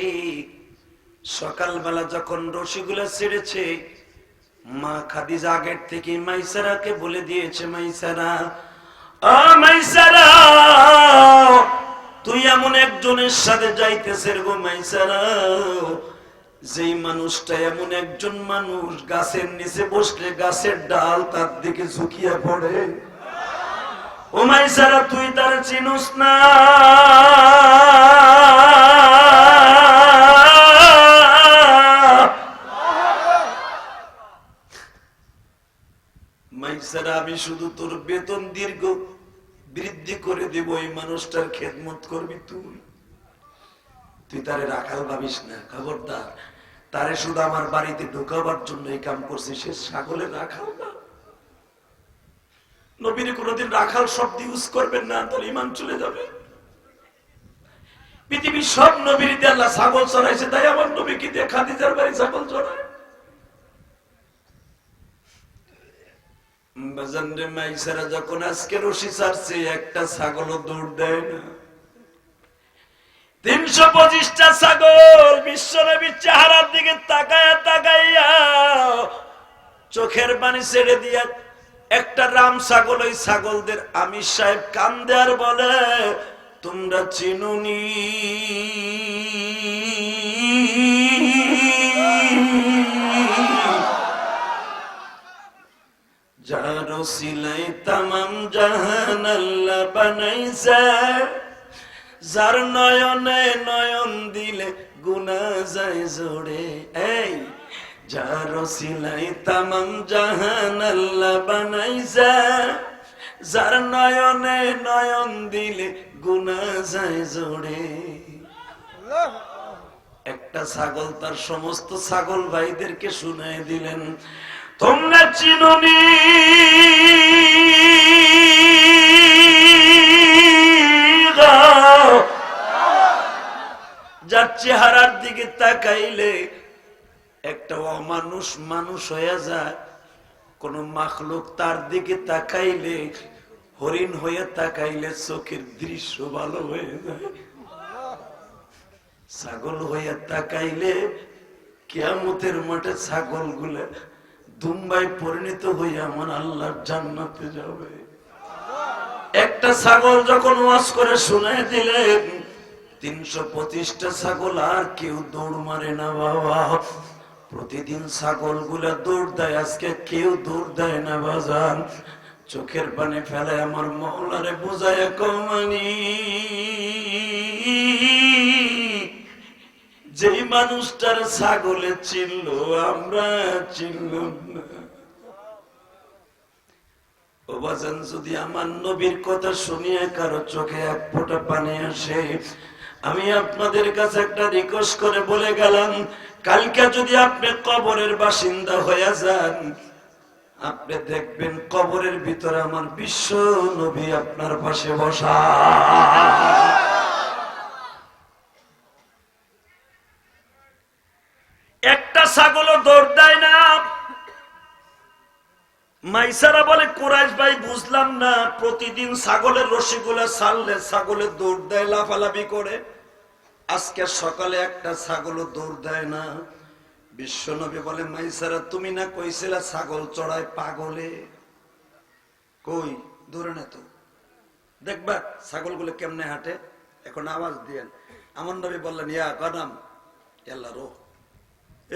সকালবেলা যখন রশিগুলা ছেড়েছে, মা খাদিজা আগের থেকে মাইসারাকে বলে দিয়েছে, মাইসারা, মাইসারা তুই এমন একজনের সাথে যাইতেছে গো মাইসারা, যেই মানুষটা এমন একজন মানুষ গাছের নিচে বসলে গাছের ডাল তার দিকে ঝুঁকিয়া পড়ে। ও মাইসারা তুই তার চিনুস না। মাইসারা আমি শুধু তোর বেতন দীর্ঘ বৃদ্ধি করে দেব, এই মানুষটার খেদমত করবি তুই, তুই তারে রাখাল ভাবিস না, খবরদার। তারে শুধু আমার বাড়িতে ঢুকাবার জন্য এই কাম করছে, সে ছাগলের রাখাল না। নবীর কোনদিন রাখাল শব্দ ইউজ করবেন না, তাহলে ঈমান চলে যাবে। পৃথিবীর সব নবীর দিয়ে আল্লাহ ছাগল চড়াইছে, তাই আমার নবীকে দিয়ে খাদিজার বাড়ি ছাগল চড়ায়। মাইসারা যখন আজকে রশি ছাড়ছে, একটা ছাগলও দৌড় দেয় না। 325টা ছাগল বিশ্বনবীর চেহারার দিকে তাকায়া তাকাইয়া চোখের পানি ছেড়ে দিয়া একটা রাম ছাগল, ওই ছাগলদের আমির সাহেব কান্দে আর বলে, তোমরা চিনুনি, যার ওসিলাই তামাম জাহান আল্লাহ বানাইছে, যার নয়নে নয়ন দিলে গুনাহ যায় জোড়ে। এই যার ওসিলাই তামাম জাহান আল্লাহ বানাইছে, যার নয়নে নয়ন দিলে গুনাহ যায় জোড়ে। একটা ছাগল তার সমস্ত ছাগল ভাইদেরকে শুনাই দিলেন, তোমরা চিনুনি যার চেহারার দিকে তাকাইলে একটা অমানুষ মানুষ হয়ে যায়, কোন মাখলুক তার দিকে তাকাইলে, হরিণ হয়ে তাকাইলে চোখের দৃশ্য ভালো হয়ে যায়, ছাগল হয়ে তাকাইলে কিয়ামতের মাঠে ছাগল গুলা দুম্বায় পরিণত হয়ে আমার আল্লাহর জান্নাতে যাবে। একটা ছাগল যখন ওয়াজ করে শুনাই দিলেন, 325টা ছাগল আর কেউ দৌড় মারে না বাবা। প্রতিদিন ছাগল গুলা দৌড় দেয়, আজকে কেউ দৌড় দেয় না বাজান। চোখের পানি ফেলে আমার মওলারে বুঝায় কমানি, যেই মানুষটার ছাগলে চিনল আমরা চিনলাম না। ও বাজান, যদি আমার নবীর কথা শুনিয়ে কারো চোখে এক ফোঁটা পানি আসে, আমি আপনাদের কাছে একটা রিকোয়েস্ট করে বলে গেলাম, কালকে যদি আপনি কবরের বাসিন্দা হয়ে যান, আপনি দেখবেন কবরের ভিতরে আমার বিশ্ব নবী আপনার পাশে বসা। একটা ছাগলও দৌড় দেয় না। মাইসারা বলে, কুরাইশ ভাই বুঝলাম না, প্রতিদিন ছাগলের রশিগুলা ছাড়লে ছাগলের দৌড় দেয় লাফালাফি করে, আজকে সকালে একটা ছাগলও দৌড় দেয় না। বিশ্বনবী বলে, মাইসারা তুমি না কইছিলা ছাগল চড়ায় পাগলে, কই দৌড়ে না তো, দেখবা ছাগলগুলো কেমনে হাঁটে, এখন আওয়াজ দিয়েন। আমার নবী বললেন, ইয়া গনাম আল্লাহ রো,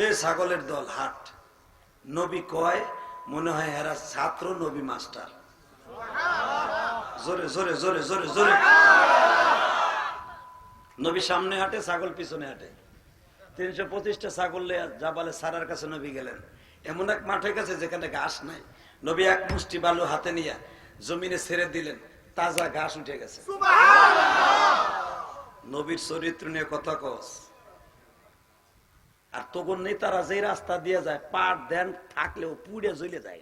এ ছাগলের দল হাট। নবী কয়, মনে হয় এরা ছাত্র, নবী মাস্টার। জোরে জোরে জোরে জোরে জোরে। নবী সামনে হাঁটে, ছাগল পিছনে হাঁটে। 325টা ছাগল জাবালে সারার কাছে নবী গেলেন, এমন এক মাঠের কাছে যেখানে ঘাস নাই। নবী এক মুষ্টি বালু হাতে নিয়ে জমিনে ছেড়ে দিলেন, তাজা ঘাস উঠে গেছে। নবীর চরিত্র নিয়ে কথা কস। আর তখন নেই তারা যে রাস্তা দিয়ে যায়, পাট দেন থাকলেও পুড়ে জ্বলে যায়।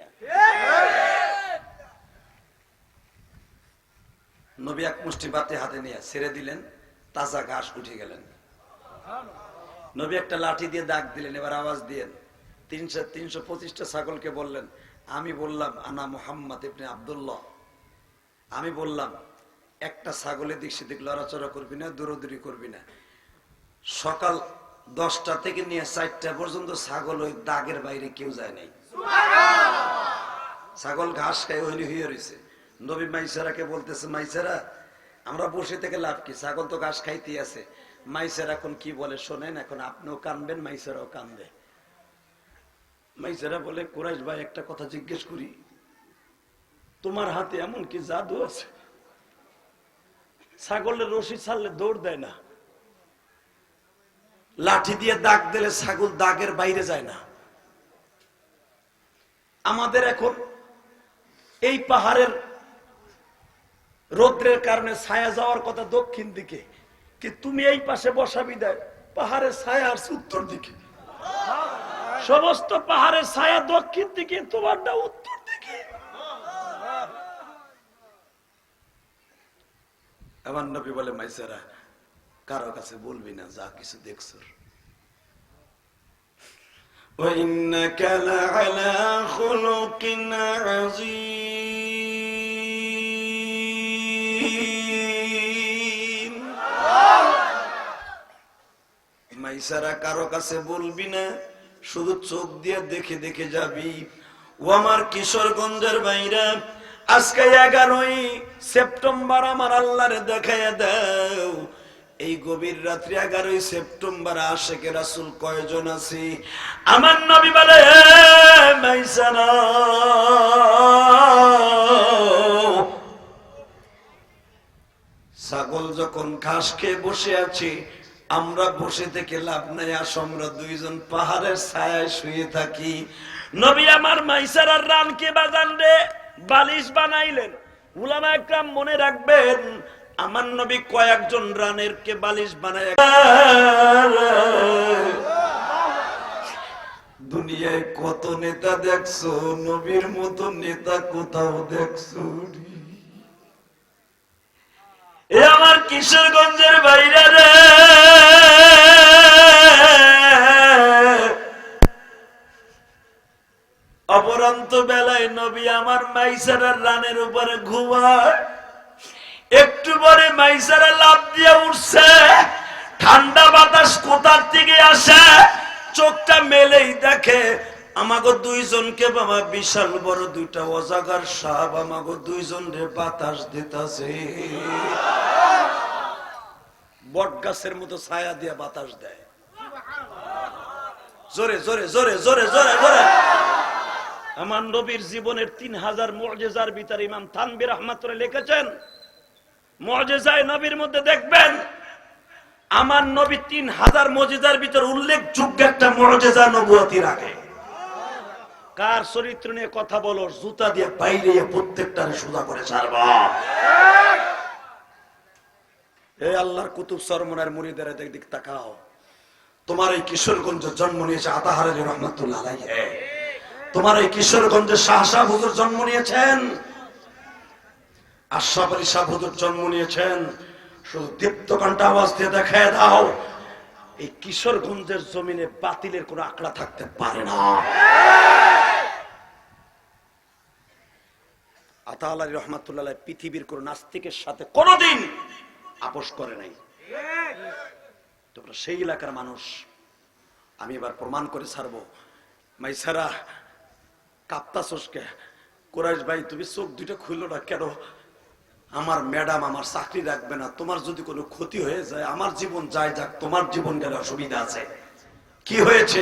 নবী এক মুষ্টি বাতি হাতে নিয়ে ছেড়ে দিলেন, তাজা ঘাস উঠে গেলেন। নবী একটা লাঠি দিয়ে দাগ দিলেন, এবার আওয়াজ দিয়েন। 325টা ছাগলকে বললেন, আমি বললাম আনা মুহাম্মদ ইবনে আব্দুল্লাহ, আমি বললাম একটা ছাগলের দিক সেদিক লড়াচড়া করবি না, দৌড়াদৌড়ি করবি না। সকাল 10টা থেকে নিয়ে 4টা পর্যন্ত ছাগল ওই দাগের বাইরে কেউ যায় নাই। ছাগল ঘাস খাই হইনি হয়ে রয়েছে। নবী মাইসারাকে বলতেছে, মাইসারা আমরা বসে থেকে লাভ কি, ছাগল তো ঘাস খাইতে আছে। মাইসারা এখন কি বলে শোনেন, এখন আপনিও কানবেন, মাইসারাও কানবে। মাইসারা বলে, কুরাইশ ভাই একটা কথা জিজ্ঞেস করি, তোমার হাতে এমন কি জাদু আছে, ছাগলের রশি ছাড়লে দৌড় দেয় না, লাঠি দিয়ে দাগ দিলে ছাগল দাগের বাইরে যায় না। আমাদের এখন এই পাহাড়ের রৌদ্রের কারণে ছায়া যাওয়ার কথা দক্ষিণ দিকে, কি তুমি এই পাশে বসাবি দেয়, পাহাড়ের ছায়া আর উত্তর দিকে। সমস্ত পাহাড়ের ছায়া দক্ষিণ দিকে, তোমারটা উত্তর দিকে। আমার নবী বলে, মাইসারা কারো কাছে বলবি না যা কিছু দেখছ। وَإِنَّكَ لَعَلَى خُلُقٍ عَظِيمٍ। মাইসারা কারো কাছে বলবি না, শুধু চোখ দিয়ে দেখে দেখে যাবি। ও আমার কিশোরগঞ্জের ভাইরা, আজকে 11ই সেপ্টেম্বর আমার আল্লাহরে দেখাইয়া দাও। এই গভীর রাত্রি 11 সেপ্টেম্বর আশিকে রাসূল কয়জন আছি? আমার নবী বলে, মাইসারা ছাগল যখন ঘাস খেয়ে বসে আছি, আমরা বসে থেকে লাভ নাই, আস আমরা দুইজন পাহাড়ের ছায়ায় শুয়ে থাকি। নবী আমার মাইসারার রানকে বাজান রে বালিশ বানাইলেন। উলামা একরাম মনে রাখবেন, আমার নবী কয়েকজন রানের কে বালিশ বানায়। দুনিয়ায় কত নেতা দেখছো, নবীর মতো নেতা কোথাও দেখছো? এ আমার কিশোরগঞ্জের বাইরে রে, অপরান্ত বেলায় নবী আমার মাইসারার রানের উপরে ঘুমায়। একটু পরে মাইসারা লাফ দিয়ে উঠছে, ঠান্ডা বাতাস কোথার থেকে আসে, চোখটা মেলেই দেখে আমাগো দুইজনকে বাবা বিশাল বড় দুইটা অজাগার সাপ আমাগো দুইজন রে বাতাস দিতেছে। বট গাছের মতো ছায়া দিয়ে বাতাস দেয়, জোরে জোরে জোরে জোরে জোরে জোরে। আমার নবীর জীবনের 3000 মুআজিজার ভিতরে ইমাম থানভী রাহমাতুল্লাহ লিখেছেন, মুআজিজায়ে নবীর মধ্যে দেখবেন আমার নবী 3000 মুআজিজার ভিতর উল্লেখযোগ্য একটা মুআজিজা নবুয়তি রাখে। কার চরিত্র নিয়ে কথা বলো, জুতা দিয়ে বাইরে প্রত্যেকটারে সোজা করে ছাড়বা। এই আল্লাহর কুতুব সরমনের মুরিদেরা দিক তাকাও, তোমার এই কিশোরগঞ্জে জন্ম নিয়েছে আতাহার আলী রহমাতুল্লাহ আলাইহি, তোমার এই কিশোরগঞ্জে শাহ শাহ হুজুর জন্ম নিয়েছেন, আশরাফ আলী শাহ হুজুর জন্ম নিয়েছেন। শুধু দীপ্ত কণ্ঠে আওয়াজ দিয়ে দেখায় দাও, এই কিশোরগঞ্জের জমিনে বাতিলের কোনো আঁকড়া থাকতে পারে না। আতাহার আলী রহমাতুল্লাহ আলাইহি পৃথিবীর কোন নাস্তিকের সাথে কোনোদিন আপোষ করে নাই। তোমরা সেই এলাকার মানুষ, আমি এবার প্রমাণ করে ছাড়বো। মাইসারা কাপ্তাসকে, কোরাইশ ভাই তুমি চোখ দুইটা খুললো না কেন? আমার ম্যাডাম আমার চাকরি রাখবে না, তোমার যদি কোনো ক্ষতি হয়ে যায়, আমার জীবন যায় যাক, তোমার জীবন গেলে অসুবিধা আছে। কি হয়েছে?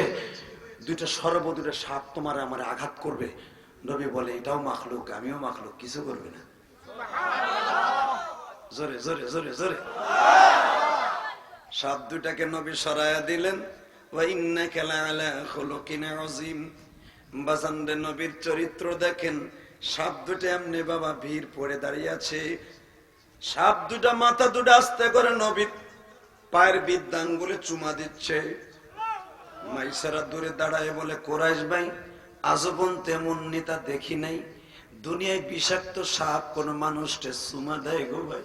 দুইটা সর্বদূরে সাপ তোমার আমার আঘাত করবে। নবী বলে, এটাও মাখলুক, আমিও মাখলুক, কিছু করবে না। জোরে জোরে জোরে জোরে। সাপ দুইটাকে নবী সরায়া দিলেন। ওয়া ইন্নাকা লাআলা খুলুকিন আযীম। বাজানরে নবীর চরিত্র দেখেন, সাপ দুটো এমনি বাবা ভিড় পড়ে দাঁড়িয়ে আছে। সাপ দুটা মাথা দুটো আস্তে করে নবীর পায়ের বৃদ্ধাঙ্গুলে চুমা দিচ্ছে। মাইসারা দূরে দাঁড়ায় বলে, কোরাইশ ভাই আজীবন তেমন নেতা দেখি নাই, দুনিয়ায় বিষাক্ত সাপ কোন মানুষকে চুমা দেয় গো ভাই?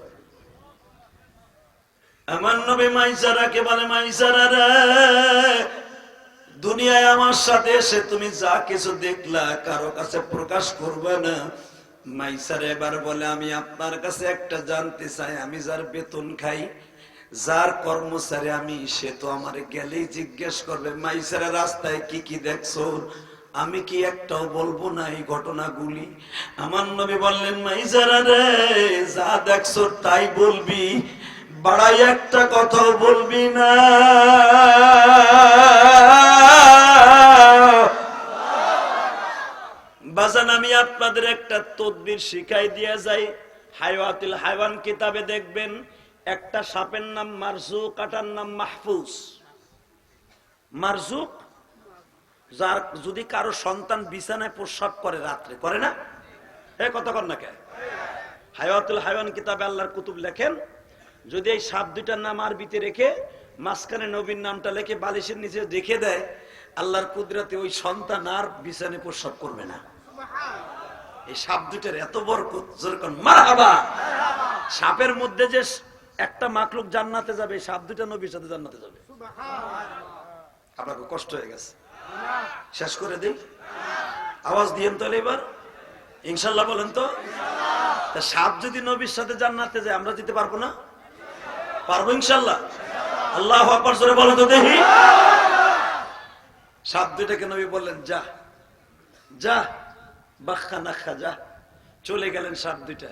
আমার নবী মাইসারাকে বলে, মাইসারা রে, দুনিয়ায় আমার সাথে এসে তুমি যা কিছু দেখলা কারো কাছে প্রকাশ করবে না। মাইসারা এবার বলে, আমি আপনার কাছে একটা জানতে চাই, আমি যার বেতন খাই, যার কর্মচারী আমি, সে তো আমার গেলেই জিজ্ঞেস করবে মাইসারা রাস্তায় কি কি দেখছো, আমি কি একটাও বলবো না এই ঘটনাগুলি? আমার নবী বললেন, মাইসারা রে, যা দেখছো তাই বলবি, বাড়াই একটা কথাও বলবি না। বাজান আমি আপনাদের একটা তদবির শিখাই দিয়া যাই। হায়াতুল হায়ওয়ান কিতাবে দেখবেন একটা সাপের নাম মারজুক, কাটার নাম মাহফুজ। মারজুক যার যদি কারো সন্তান বিছানায় প্রস্রাব করে রাত্রে, করে না? এ কথা কর না কে? হায়াতুল হায়ওয়ান কিতাবে আল্লাহর কুতুব লেখেন, যদি এই সাপ দুইটার নাম আরবিতে রেখে মাঝখানে নবীর নামটা লিখে বালিশের নিচে রেখে দেয়, আল্লাহর কুদরতে ওই সন্তান আর বিছানায় প্রস্রাব করবে না। এই সাপ দুইটার এত বরকত, যেরকম মারহাবা। সাপের মধ্যে যে একটা মাখলুক জান্নাতে যাবে, সাপ দুইটা নবীর সাথে জান্নাতে যাবে। আপনাকে কষ্ট হয়ে গেছে, শেষ করে দিই। আওয়াজ দিয়েন তাহলে এবার ইনশাল্লাহ বলেন তো। সাপ যদি নবীর সাথে জান্নাতে যায়, আমরা যেতে পারবো না? পারবো ইনশাল্লাহ। আল্লাহু আকবার জোরে বলো তো দেখি। সাপ দুইটাকে নবী বললেন, যা যা বাক্কা নাক্কা যা, চলে গেলেন সাপ দুইটা।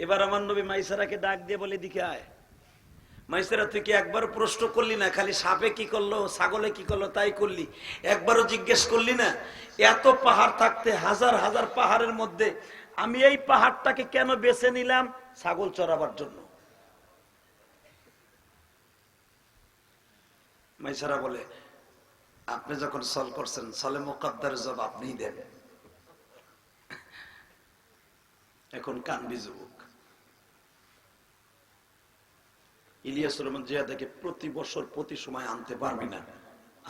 এবার আমার নবী মাইসারাকে ডাক দিয়ে বলে, দিকে আয়। মাইসেরা তুই কি একবার প্রশ্ন করলি না? খালি সাপে কি করলো, ছাগলে কি করলো তাই করলি, একবারও জিজ্ঞেস করলি না? এত পাহাড় থাকতে, হাজার হাজার পাহাড়ের মধ্যে আমি এই পাহাড়টাকে কেন বেছে নিলাম? ছাগল চড়াবার জন্য। মাইসেরা বলে, আপনি যখন সল করছেন, সলে মুকদ্দার জব আপনিই দেন। এখন কানবি যুবক। ইলিয়াস রহমান জিয়া দেখে প্রতি বছর প্রতি সময় আনতে পারবি না,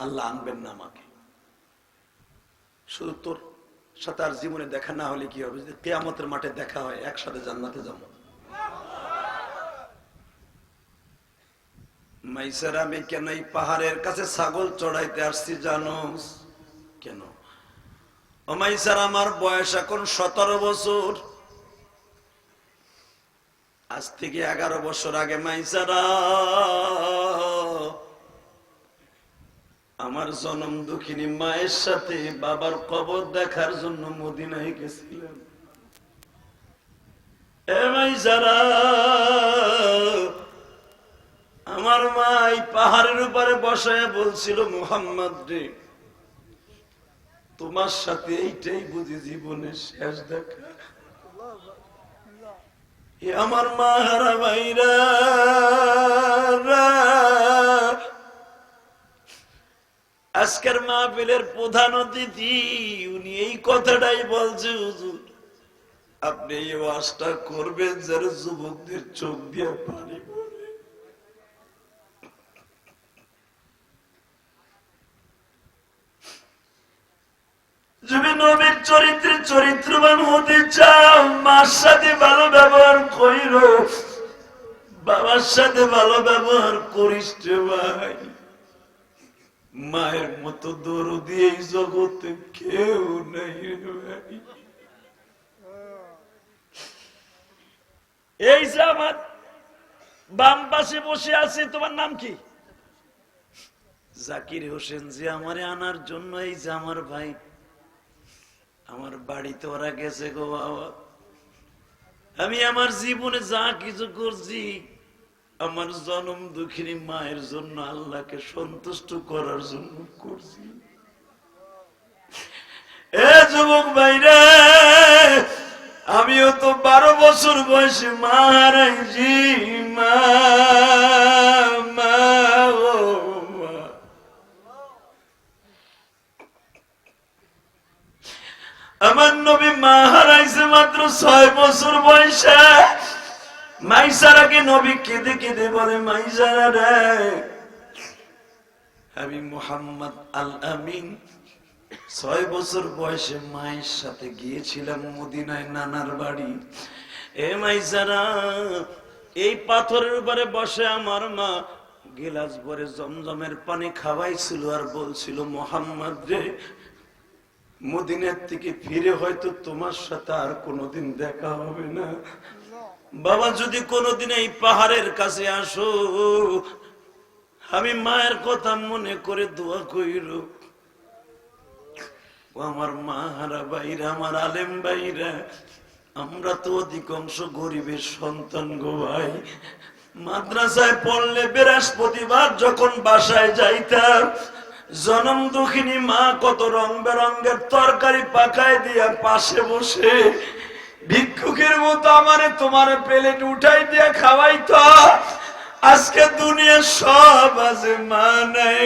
আল্লাহ আনবেন না আমাকে। শুধু তোর সাথে আর জীবনে দেখা না হলে কি হবে? যদি কিয়ামতের মাঠে দেখা হয়, একসাথে জান্নাতে যাবো। মাইসার, আমি কেন এই পাহাড়ের কাছে ছাগল চড়াইতে আসছি জানো? কেন? ও মাইসার, আমার বয়স এখন 17 বছর। আজ থেকে 11 বছর আগে মাইসারা আমার জনম দুঃখিনী মায়ের সাথে বাবার কবর দেখার জন্য মদিনায় গেছিলাম। এ মাইসারা, আমার মা এই পাহাড়ের উপরে বসায় বলছিল, মুহাম্মদ রে, তোমার সাথে এইটাই বুঝি জীবনের শেষ দেখা। আমার মা হারা ভাইরা, আজকের মাহফিলের প্রধান অতিথি উনি এই কথাটাই বলছে, হুজুর আপনি এই ওয়াজটা করবেন যারা যুবকদের চোখ দিয়ে পানি পড়ে। যদি নবীর চরিত্রে চরিত্রবান হতে চাও, মার সাথে ভালো ব্যবহার কইরো, বাবার সাথে ভালো ব্যবহার করিস রে ভাই। মায়ের মতো দরদি এই জগতে কেউ নাই রে ভাই। এই যে আমার বাম পাশে বসে আছে, তোমার নাম কি? জাকির হোসেন। যে আমারে আনার জন্য এই যে আমার ভাই, আমার বাড়িতে ওরা গেছে গো বাবা। আমি আমার জীবনে যা কিছু করছি আমার জনম দুঃখিনী মায়ের জন্য, আল্লাহকে সন্তুষ্ট করার জন্য করছি। এ যুবক ভাইরা, আমিও তো 12 বছর বয়সে মা হারাইছি। মা মা ও মা, আমার নবী মা হারাইছে মাত্র 6 বছর বয়সে। মাইসারাকে নবী কেঁদে কেঁদে বলে, মাইসারা রে, আমি মুহাম্মদ আল আমিন 6 বছর বয়সে মায়ের সাথে গিয়েছিলাম মদিনায় নানার বাড়ি। এ মাইসারা, এই পাথরের উপরে বসে আমার মা গিলাস ভরে জমজমের পানি খাওয়াইছিল আর বলছিল, মুহাম্মদ রে, মদিনার থেকে ফিরে হয়তো তোমার সাথে আর কোনোদিন দেখা হবে না। বাবা, যদি কোনোদিন এই পাহাড়ের কাছে আসো, আমি মায়ের কথা মনে করে দোয়া কইর। ও আমার মা হারা ভাইরা, আমার আলেম ভাইরা, আমরা তো অধিকাংশ গরিবের সন্তান গো ভাই। মাদ্রাসায় পড়লে বৃহস্পতিবার যখন বাসায় যাইতাম, জনম দুঃখিনী মা কত রং বেরঙ্গের তরকারি পাকায় দিয়া পাশে বসে ভিক্ষুকের মতো আমারে তোমার প্লেট উঠাই দিয়া খাওয়াইতো। আজকে দুনিয়া সব আছে, মা নাই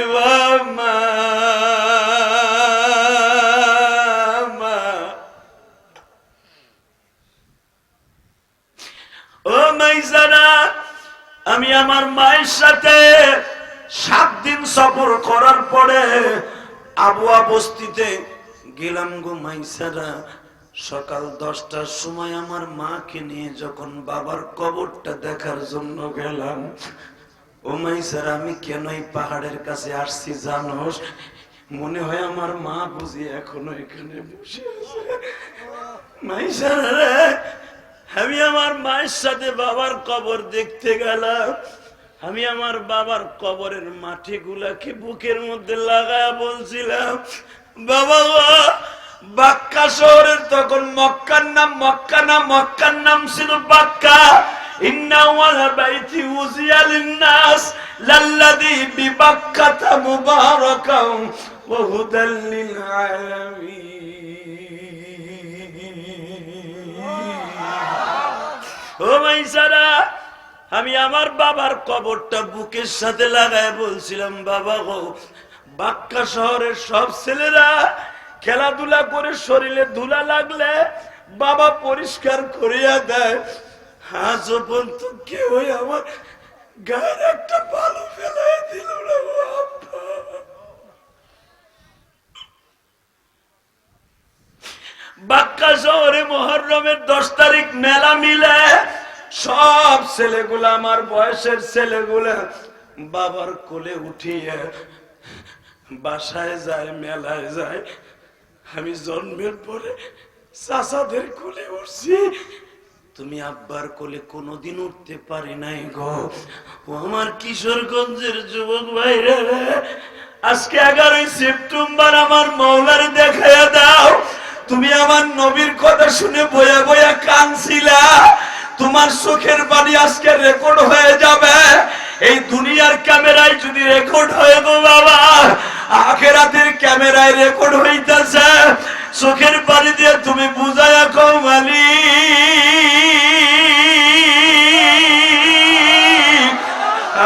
মা। ও মাইজানা, আমি আমার মায়ের সাথে 7 দিন সফর করার পরে আবুয়া বস্তিতে গেলাম গো মাইসারা। সকাল 10টার সময় আমার মাকে নিয়ে যখন বাবার কবরটা দেখার জন্য গেলাম, ও মাইসারা, আমি কেন এই পাহাড়ের কাছে আসছি জানোস? মনে হয় আমার মা বুঝি এখনো এখানে বসে আছে। মাইসারা রে, আমি আমার মায়ের সাথে বাবার কবর দেখতে গেলাম। আমি আমার বাবার কবরের মাটিগুলাকে বুকের মধ্যে লাগায়া বলছিলাম, বাবা, বাক্কা শহরের তখন মক্কার নাম মক্কা না, মক্কার নাম ছিল বাক্কা। ইন্না আউয়ালা বাইতি উযিয়া লিন-নাস লাল্লাযী বিবাক্কাতা মুবারাকাও ওয়া হুদাল লিল আলামিন। ও মাইসারা, আমি আমার বাবার কবরটা বুকের সাথে লাগায় বলছিলাম, বাবা গো, বাক্কা শহরের সব ছেলেরা খেলাধুলা করে শরীরে ধুলা লাগলে বাবা পরিষ্কার করিয়া দেয়, আজ পর্যন্ত কেউ আমার গায়ের একটা ভালো ফেলাই দিল না। বাক্কা শহরে মুহররমের 10 তারিখ মেলা মিলে সব ছেলেগুলা, আমার বয়সের ছেলেগুলা বাবার কোলে উঠিয়ে বাসায় যায়, মেলায় যায়। আমি জন্মের পরে চাচাদের কোলে উঠছি, তুমি আব্বার কোলে কোনোদিন উঠতে পারি নাই গো। ও আমার কিশোরগঞ্জের যুবক ভাইরা, আজকে 11 সেপ্টেম্বর আমার মওলার দেখাইয়া দাও। তুমি আমার নবীর কথা শুনে বয়া বয়া কাঁদছিলা, তোমার চোখের পানি আজকে রেকর্ড হয়ে যাবে। এই দুনিয়ার ক্যামেরায় যদি রেকর্ড হয়ে গো বাবা, আখিরাতের ক্যামেরায় রেকর্ড হইতাছে। চোখের পানি দিয়ে তুমি বুঝায়া কও, মালিক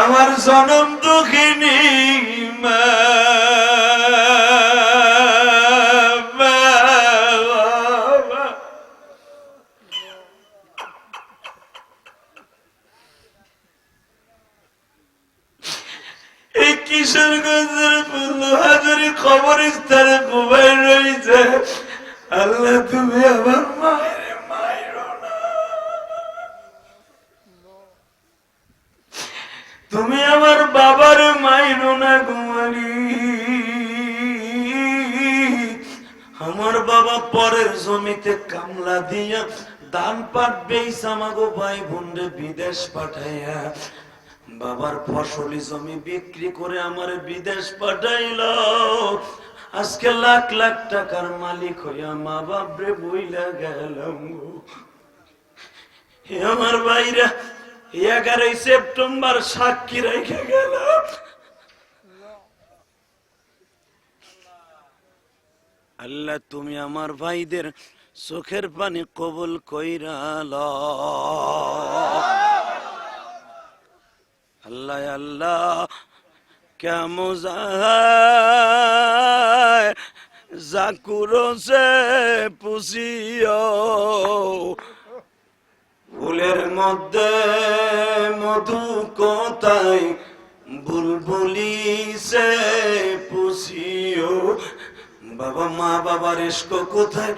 আমার জনম দুঃখিনী মা। এই কিশোরগঞ্জের ফুলহাজারি কবরস্থানে ঘুমায় রয়েছে। আল্লাহ তুমি আমার মায়ের মাইরো না, তুমি আমার বাবার মাইরো না ঘুমালি। আমার বাবা পরের জমিতে কামলা দিয়া ধান পাট বেইছে আমাগো ভাই বোনরে বিদেশ পাঠাইয়া, বাবার ফসলি জমি বিক্রি করে আমার বিদেশ পাঠাইল। আজকে লাখ লাখ টাকার মালিক হইয়া মা বাপরে বইলা গেলাম। আমার ভাইরা 11 সেপ্টেম্বর সাক্ষী রেখে গেল। আল্লাহ তুমি আমার ভাইদের চোখের পানি কবুল কইরা লও। আল্লাহ আল্লাহ কেমন যায় জাকুরো সে পুষিও, ফুলের মধ্যে মধু কোথায় বুলবুলি সে পুষিও। বাবা মা বাবার ইশক কোথায়,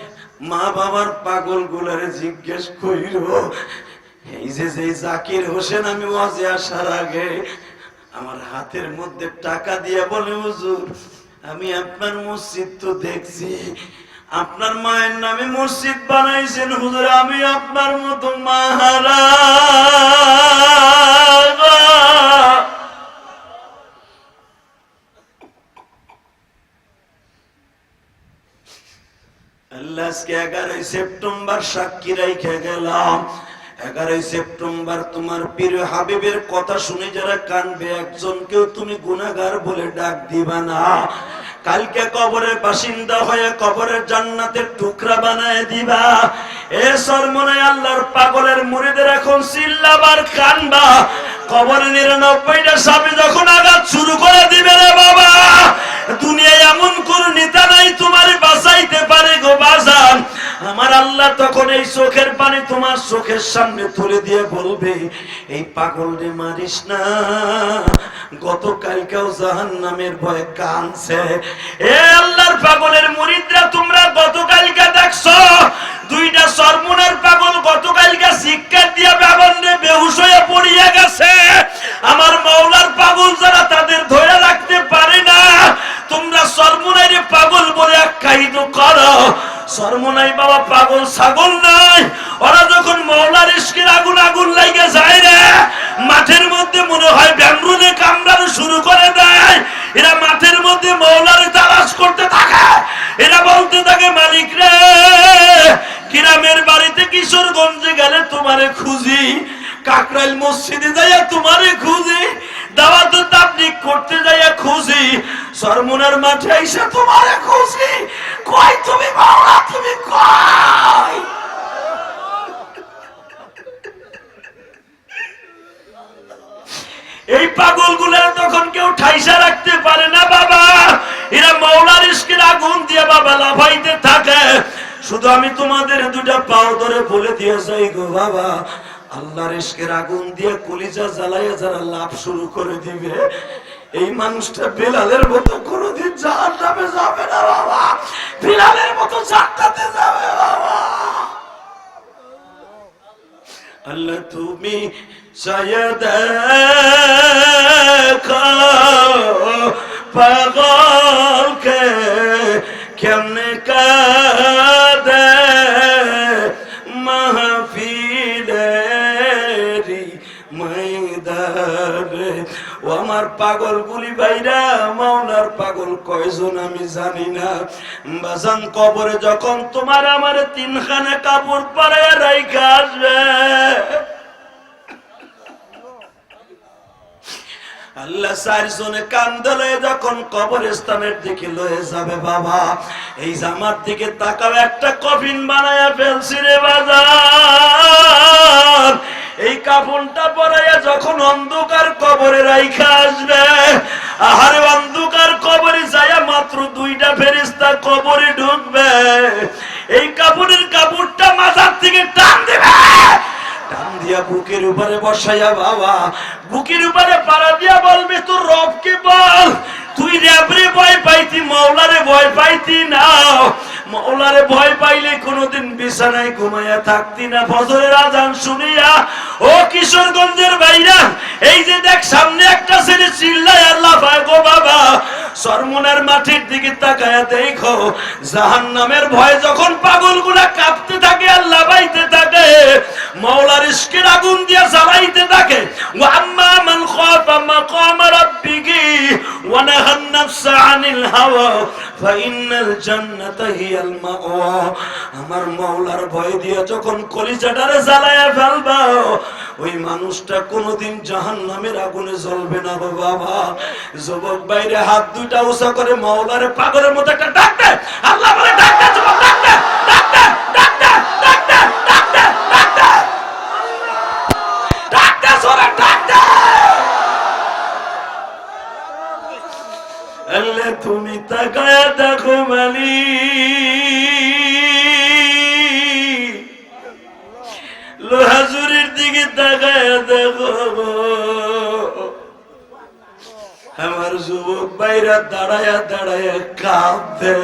মা বাবার পাগল গুলারে জিজ্ঞেস কইরো। এই যে জাকির হোসেন আমি ওয়াজে আসার আগে আমার হাতের মধ্যে টাকা দিয়ে বলে, হুজুর আমি আপনার মসজিদ তো দেখছি, আপনার মায়ের নামে মসজিদ বানাইছেন, হুজুর আমি আপনার মতো মাহারা। আল্লাহ আজকে 11 সেপ্টেম্বর সাক্ষী রেখে গেলাম। 11 সেপ্টেম্বর তোমার প্রিয় হাবিবের কথা শুনে যারা কানবে, একজনকেও তুমি গুনাহগার বলে ডাক দিবা না। কালকে কবরের বাসিন্দা হয়ে কবরের জান্নাতের টুকরা বানায় দিবা। এ সরমনে আল্লাহর পাগলের মুরিদের এখন চিল্লাবার কানবা। কবরের 99টা সাপে যখন আঘাত শুরু করে দিবে রে বাবা, দুনিয়ায় এমন কোন নেতা নাই তোমার বাঁচাইতে পারে গো বাজান। আমার আল্লাহ তখন এই চোখের পানি তোমার চোখের সামনে তুলে দিয়ে বলবে, এই পাগল রে মারিস না, গতকালকেও জাহান্নামের ভয়ে কাঁদছে। এ আল্লাহর পাগলের মুরিদরা, তোমরা গতকালকে দেখছো 2টা সরমুনার পাগল গতকালকে শিক্ষা দিয়া বাবনরে বেহুশ হয়ে পড়িয়া গেছে। আমার মাওলার পাগল যারা তাদের ধরে রাখতে পারে না, তোমরা সরমুনাইরে পাগল বলে আখ্যায়িত করো। সরমুনাই বাবা পাগল ছাগল নাই, ওরা যখন মাওলার ইশকের আগুন আগুন লাগে যায় রে, মাঠের মধ্যে মনে হয় ব্যামরুনে কামড়ানো শুরু করে দেয়। এরা মাঠের মধ্যে মাওলারে তালাশ করতে থাকে, এরা বলতে থাকে, মালিক রে, গ্রামের বাড়িতে কিশোরগঞ্জে গেলে তোমারে খুঁজি, কাকরাইল মসজিদে যাইয়া তোমারে খুঁজি, দাওয়াত তাবলীগ করতে যাইয়া খুঁজি, সরমুনার মাঠে আইসা তোমারে খুঁজি, কই তুমি মাওলা, তুমি কই? এই পাগলগুলোর তখন কেউ ঠাইসা রাখতে পারে না বাবা। এরা মাওলার ইশকের আগুন দিয়ে বাবা লাফাইতে থাকে। শুধু আমি তোমাদের দুটা পাও ধরে বলে দিয়ে যাই গো বাবা, আল্লাহর ইশকের আগুন দিয়ে কলিজা জ্বালাইয়া যারা লাভ শুরু করে দিবে, এই মানুষটা বেলালের মতো কোনোদিন জাহান্নামে যাবে না বাবা, বেলালের মতো জান্নাতে যাবে বাবা। আল্লাহ তুমি চাইয়া দেখো পাগলকে কেমনে কাঁদে মাহফিলেরি ময়দানে। ও আমার পাগল গুলি ভাইরা, মাওলার পাগল কয়জন আমি জানি না। বাজান কবরে যখন তোমার আমার তিনখানা কাপড় পরে রাইখা আসবে, আল্লাহ চারজনে কান্দলে যখন কবরস্থানের দিকে লয়ে যাবে বাবা, এই জামার দিকে তাকাও, একটা কফিন বানায়া ফেলছি রে বাজার। এই কাফনটা পরাইয়া যখন অন্ধকার কবরে রাইখা আসবে, আহারে অন্ধকার কবরে যাইয়া মাত্র দুইটা ফেরেশতা কবরে ঢুকবে। এই কাপড়ের কাপড়টা মাথার থেকে টান দিবে, টান দিয়া বুকের উপরে বসাইয়া বাবা, বুকের উপরে পাড়া দিয়া বলবে তোর রবকে বল, তুই র্যাবরে ভয় পাইতি, মাওলারে ভয় পাইতি না। মাওলারে ভয় পাইলে কোনোদিন বিছানায় ঘুমাইয়া থাকতি না। ফজরের আজান শুনিয়া ও কিশোরগঞ্জের ভাইরা, এই যে দেখ সামনে একটা ছেলে চিল্লায় আর লাফায় গো বাবা, সরমুনার মাঠের দিকে তাকায়া দেখো, জাহান্নামের ভয় যখন পাগলগুলা কাঁপতে থাকে আর লাফাইতে থাকে, মাওলার ইশকের আগুন দিয়া জ্বালাইতে থাকে। ওয়া আম্মা মান খাফা মাকাম রাব্বিহি ওয়া নাহান নাফসা আনিল হাওয়া ফাইনাল জান্নাতা হিয়াল মাওয়া। আমার মাওলার ভয় দিয়া যখন কলিজাটারে জ্বালায়া ফেলবা, ওই মানুষটা কোনোদিন জাহান্নামের আগুনে জ্বলবে না গো বাবা। যুবক বাইরে হাত দুইটা উঁচা করে মাওলারে পাগলের মতো একটা ডাক দে, আল্লাহ বলে ডাক দে, যুবক ডাক দে, ডাক দে, ডাক দে, ডাক দে, ডাক দে, ডাক দে, ডাক দে, জোরে ডাক দে। আল্লাহ তুমি তাকায়া দেখো মালিক, লোহাজুরির দিকে তাকায়া দেখো, আমার যুবক বাইরা দাঁড়ায়া দাঁড়ায়া কাঁদে।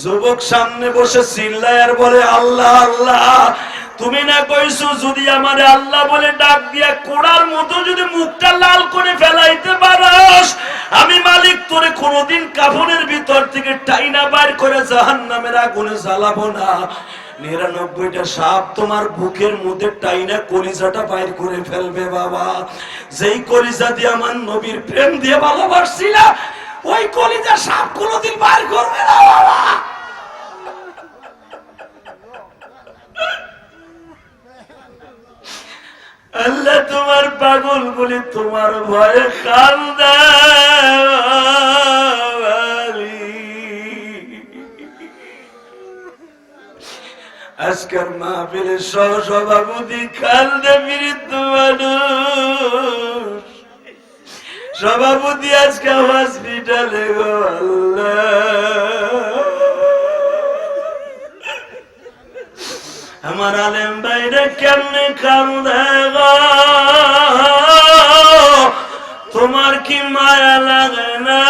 যুবক সামনে বসে চিল্লায় আর বলে আল্লাহ আল্লাহ, তুমি না কইছো যদি আমারে আল্লাহ বলে ডাক দিয়া কোড়ার মতো যদি মুখটা লাল করে ফেলাইতে পারস, আমি মালিক তোরে কোনোদিন কাফনের ভিতর থেকে টাইনা বাইর করে জাহান্নামের আগুনে জ্বালাবো না। ৯৯টা সাপ তোমার বুকের মধ্যে টাইনা কলিজাটা বাইর করে ফেলবে বাবা। যেই কলিজা দিয়ে আমার নবীর প্রেম দিয়ে ভালোবাসছিলা, ওই কলিজা সাপ কোনোদিন বাইর করবে না বাবা। আল্লাহ তোমার পাগল বলে তোমার ভয়ে কান্দে। আজকের মাহফিলের সভাপতি কান্দে বৃদ্ধ মানুষ, সভাপতি আজকে হসপিটালে গো আল্লাহ। আমার আলেম ভাইরা কেমনে কান্দে গো, তোমার কি মায়া লাগে না?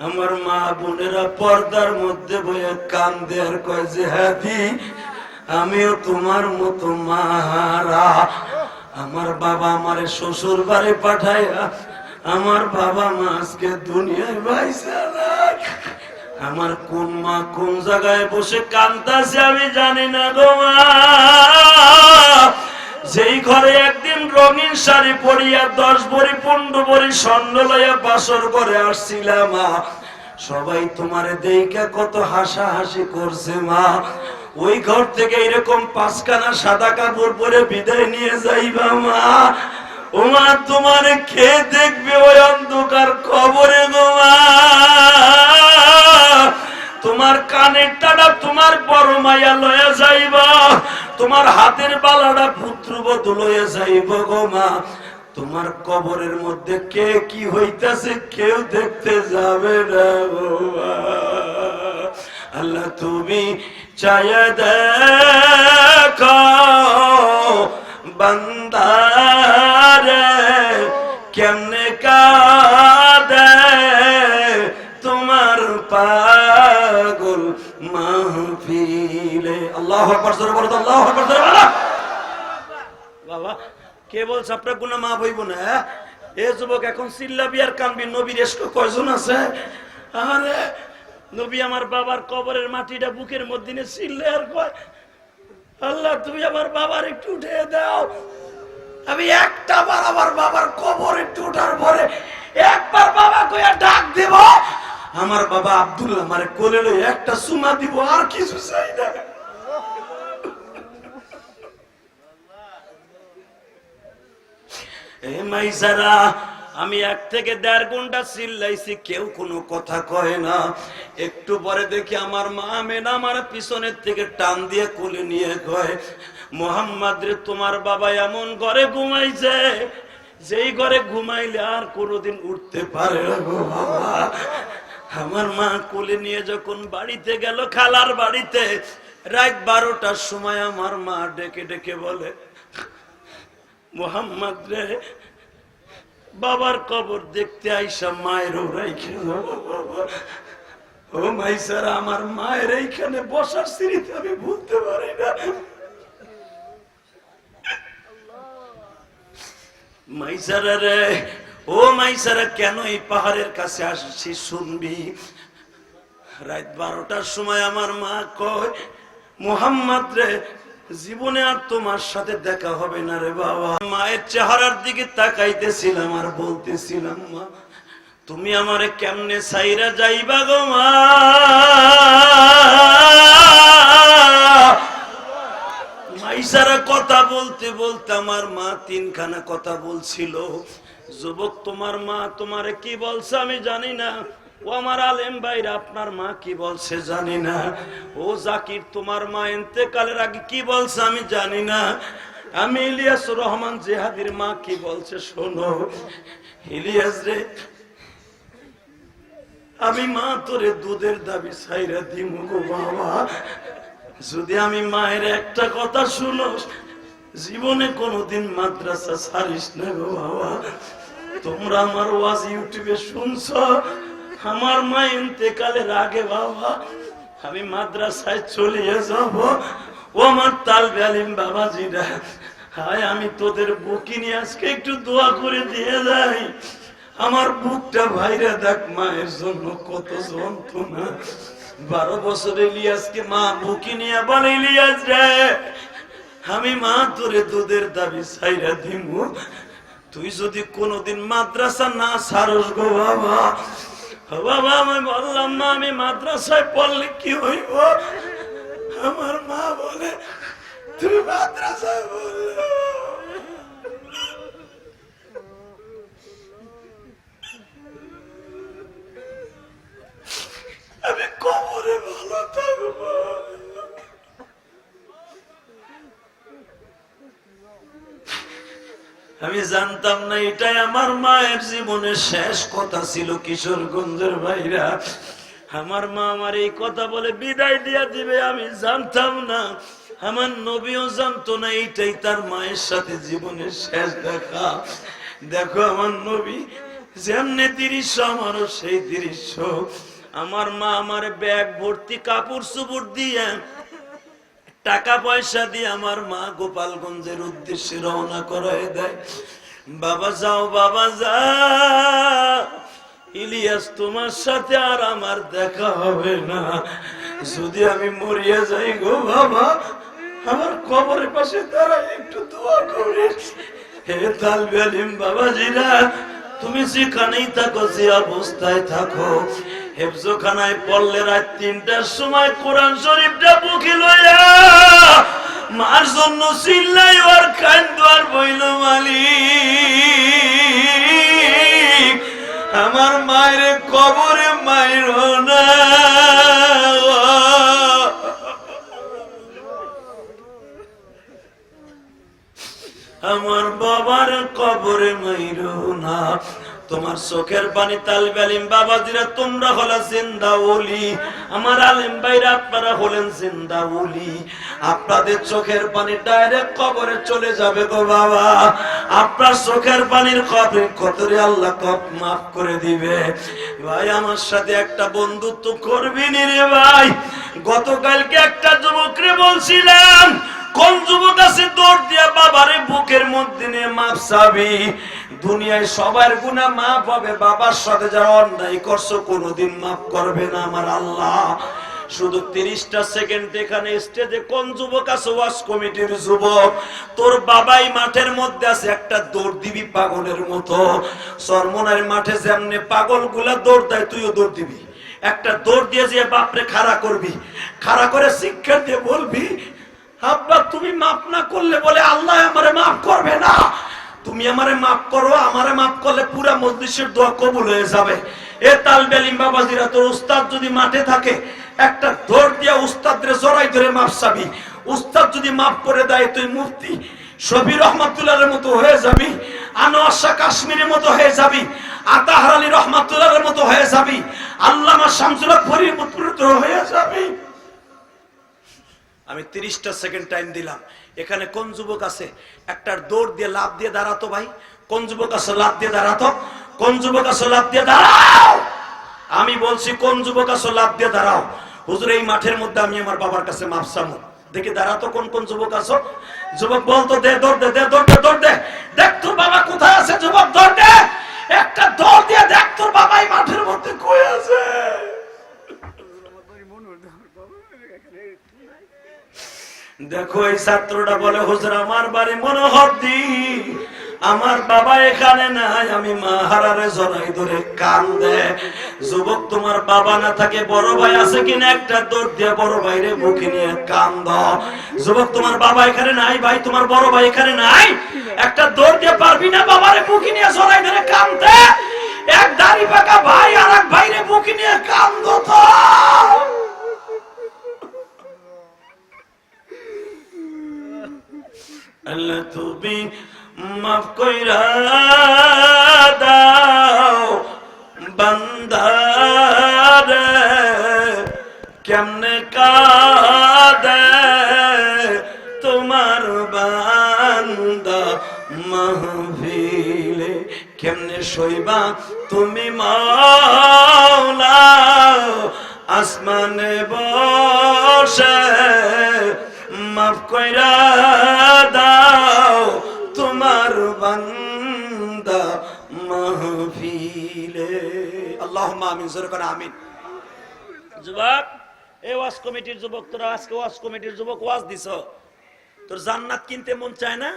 আমার মা বোনেরা পর্দার মধ্যে বইয়া কান্দে আর কয় যে হাতি আমিও তোমার মতো মারা। আমার বাবা আমারে শ্বশুর বাড়ি পাঠাইয়া আমার বাবা মা আজকে দুনিয়ায় বাইসা না। আমার কোন মা কোন জায়গায় বসে কান্দাছে আমি জানি না গো মা। যেই ঘরে একদিন রঙিন শাড়ি পরিয়া 10 ভরি 15 ভরি স্বর্ণ লইয়া বাসর করে আসছিলাম মা, সবাই তোমারে দেখে কত হাসাহাসি করছে মা। ওই ঘর থেকে এরকম 5খানা সাদা কাপড় পরে বিদায় নিয়ে যাইবা মা। ও মা, তোমারে কে দেখবে ওই অন্ধকার কবরে গো মা? তোমার কানের টাটা তোমার বড় মায়া লয়ে যাইবা, তোমার হাতের বালাটা পুত্রবধূ লয়ে যাইব গো মা। তোমার কবরের মধ্যে কে কি হইতাছে কেউ দেখতে যাবে না গো মা। আল্লাহ তুমি চায়া দেখো বান্দারে কেমনে কাঁদে তোমার পাগল মাহফিলে। আল্লাহু আকবার, জোরে বলো তো আল্লাহু আকবার, জোরে বলো। বাবা কে বলছ আপনার গুনাহ মাফ হইব না? এ যুবক এখন চিল্লাবি আর কানবি, নবীর ইশক কয়জন আছে? আরে নবী আমার বাবার কবরের মাটিটা বুকের মধ্যে নিয়ে চিল্লে আর কয়, আল্লাহ তুমি আমার বাবার একটু উঠে দাও। আমি একটা বার আমার বাবার কবর একটু উঠার পরে একবার বাবা কইয়া ডাক দেব, আমার বাবা আব্দুল্লাহ আমারে কোলে লই একটা চুমা দিব, আর কিছু চাই না। এ মাইজারা, আমি 1 থেকে 1.5 ঘন্টা চিল্লাইছি, কেউ কোনো কথা কয় না। একটু পরে দেখি আমার মা আমেনা আমার পিছনের থেকে টান দিয়ে কোলে নিয়ে কয়, মোহাম্মদ রে তোমার বাবা এমন ঘরে ঘুমাইছে যেই ঘরে ঘুমাইলে আর কোনোদিন উঠতে পারে না গো বাবা। আমার মা কোলে নিয়ে যখন বাড়িতে গেল, খালার বাড়িতে, রাত 12টার সময় আমার মা ডেকে ডেকে বলে, মোহাম্মদ রে বাবার কবর দেখতে আইসা মায়ের রাইখে বাবা। ও মাইসারা, আমার মায়ের এইখানে বসার স্মৃতি আমি ভুলতে পারি না। মাইসারা রে, ও মাইসারা, কেন এই পাহাড়ের কাছে আসছি শুনবি? রাত 12টার সময় আমার মা কয়, মোহাম্মদ রে জীবনে আর তোমার সাথে দেখা হবে না রে বাবা। মায়ের চেহারার দিকে তাকাইতেছিলাম আর বলতেছিলাম, মা তুমি আমারে কেমনে ছাইরা যাইবা গো মা? মাইসারা কথা বলতে বলতে আমার মা 3খানা কথা বলছিল। যুবক, তোমার মা তোমারে কি বলছে আমি জানি না। ও আমার আলেম ভাইরা, আপনার মা কি বলছে জানি না। ও জাকির, তোমার মা ইন্তেকালের আগে কি বলছে আমি জানি না। আমি ইলিয়াসুর রহমান জিহাদির মা কি বলছে শোনো। ইলিয়াস রে, আমি মা তোরে দুধের দাবি ছাইরা দিমু গো বাবা, যদি আমি মায়ের একটা কথা শুনো, জীবনে কোনোদিন মাদ্রাসা ছাড়িস না গো বাবা। তোমরা আমার ওয়াজ ইউটিউবে শুনছ, আমার মা ইন্তেকালের আগে বাবা আমি মাদ্রাসায় চলিয়ে যাব। ও আমার তালবে আলিম বাবাজিরা, হায় আমি তোদের বুকি নিয়ে আজকে একটু দোয়া করে দিয়ে যাই। আমার বুকটা ভাইরা দেখ, মায়ের জন্য কত যন্ত্রণা। 12 বছর ইলিয়াসকে মা বুকি নিয়ে বলে, ইলিয়াস রে আমি মা তোরে দুধের দাবি ছাইরা দিমু, তুই যদি কোনোদিন মাদ্রাসা না ছাড়স গো বাবা। বাবা আমি বললাম, মা আমি মাদ্রাসায় পড়লে কি হইব? আমার মা বলে, তুই মাদ্রাসায় বললে আমি কবরে ভালো থাকবো। আমি জানতাম না এটাই আমার মায়ের জীবনের শেষ কথা ছিল। কিশোরগঞ্জের ভাইরা, আমার মা আমার এই কথা বলে বিদায় দিয়া দিবে আমি জানতাম না। আমার নবীও জানতো না এইটাই তার মায়ের সাথে জীবনের শেষ দেখা। দেখো আমার নবী যেমনি দৃশ্য, আমারও সেই দৃশ্য। আমার মা আমার ব্যাগ ভর্তি কাপড় চোপড় দিয়ে, টাকা পয়সা দিয়ে আমার মা গোপালগঞ্জের উদ্দেশ্যে রওনা করায় দেয়। বাবা যাও, বাবা যাও, ইলিয়াস তোমার সাথে আর আমার দেখা হবে না। যদি আমি মরিয়া যাই গো বাবা, আমার কবরের পাশে দাঁড়াই একটু দোয়া করিস। হে তালবে আলিম বাবাজিরা, তুমি যেখানেই থাকো, যে অবস্থায় থাকো, হেফজখানায় পড়লে রাত ৩টার সময় কোরআন শরীফটা বুকে লইয়া মার জন্য চিল্লাই আর কান্দ আর বইল, মালিক আমার মায়ের কবরে মাইর না, আমার বাবার কবরে মাইরো না। তোমার চোখের পানি তালবে আলিম বাবাজিরা, তোমরা হলা জিন্দা ওলি, আমার আলিম ভাইরা আপনারা হলেন জিন্দা ওলি। আপনাদের চোখের পানি ডাইরেক্ট কবরে চলে যাবে গো বাবা। আপনার চোখের পানির কতরে আল্লাহ মাফ করে দিবে। ভাই আমার সাথে একটা বন্ধুত্ব করবি নি রে ভাই? গতকালকে একটা যুবকরে বলছিলাম, কোন যুবক আছে দৌড় দিয়া বাবারে বুকের মধ্যে নিয়ে মাপ চাবি? দুনিয়ায় সবার গুনাহ মাফ হবে, বাবার সাথে যারা অন্যায় করছো কোনোদিন মাফ করবে না আমার আল্লাহ। শুধু 30টা সেকেন্ড এখানে স্টেজে কোন যুবক আছে ওয়াজ কমিটির যুবক, তোর বাবাই মাঠের মধ্যে আছে, একটা দৌড় দিবি পাগলের মতো। চরমনার মাঠে যেমনে পাগল গুলা দৌড় দেয়, তুইও দৌড় দিবি। একটা দৌড় দিয়ে যে বাপরে খাড়া করবি, খাড়া করে শিক্ষা দিয়ে বলবি, আব্বা তুমি মাফ না করলে বলে আল্লাহ আমারে মাফ করবে না, তুমি আমারে মাফ করো, আমারে মাফ করলে পুরা মজলিসের দোয়া কবুল হয়ে যাবে। এ তালবে আলিম বাবাজিরা, তোর উস্তাদ যদি মাঠে থাকে, একটা দৌড় দিয়া উস্তাদরে জড়াই ধরে মাফ চাবি। উস্তাদ যদি মাফ করে দেয়, তুই মুফতি শফি রহমাতুল্লাহর মতো হয়ে যাবি, আনোয়ার শাহ কাশ্মীরের মতো হয়ে যাবি, আতাহার আলী রহমাতুল্লাহর মতো হয়ে যাবি, আল্লামা শামসুল হক ফরির মতো হয়ে যাবি। আমি 30টা সেকেন্ড টাইম দিলাম। এখানে কোন যুবক আছে একটা দৌড় দিয়ে লাফ দিয়ে দাঁড়াতো? ভাই কোন যুবক আছে লাফ দিয়ে দাঁড়াতো? কোন যুবক আছে লাফ দিয়ে দাঁড়াও? আমি বলছি কোন যুবক আছে লাফ দিয়ে দাঁড়াও। হুজুর এই মাঠের মধ্যে আমি আমার বাবার কাছে মাপ চামু, দেখি দাঁড়াতো কোন কোন যুবক আছো? যুবক বলতো দে দৌড় দে, দে দৌড় দে, দৌড় দে, দেখ তোর বাবা কোথায় আছে। যুবক দৌড় দে, একটা দৌড় দিয়ে দেখ তোর বাবা এই মাঠের মধ্যে কই আছে। দেখো এই ছাত্রটা বলে, হুজুর আমার বাড়ি মনোহরদি, আমার বাবা এখানে নাই, আমি মা হারারে জড়াই ধরে কান্দে। যুবক তোমার বাবা না থাকে বড় ভাই আছে কিনা, একটা দৌড় দিয়ে বড় ভাইরে বুকে নিয়ে কান্দ। যুবক তোমার বাবা এখানে নাই, ভাই তোমার বড় ভাই এখানে নাই, একটা দৌড় দিয়ে পারবি না বাবারে বুকে নিয়ে জড়াই ধরে কান্দে? এক দাড়ি পাকা ভাই আর এক ভাইরে বুকে নিয়ে কান্দ তো। আল্লাহ তুমি মাফ কইরা দাও বান্দারে, কেমনে কাঁদে তোমার বান্দা মাহফিলে, কেমনে শৈবা তুমি মাওলা আসমানে বসে, মাফ কইরা দাও তোমার বান্দা মাহফিলে। আল্লাহুম্মা আমিন, জোরে করে আমিন। যুবক এই ওয়াজ কমিটির যুবক, তোরা আজকে ওয়াজ কমিটির যুবক ওয়াজ দিছ, তোর জান্নাত কিনতে মন চায় না?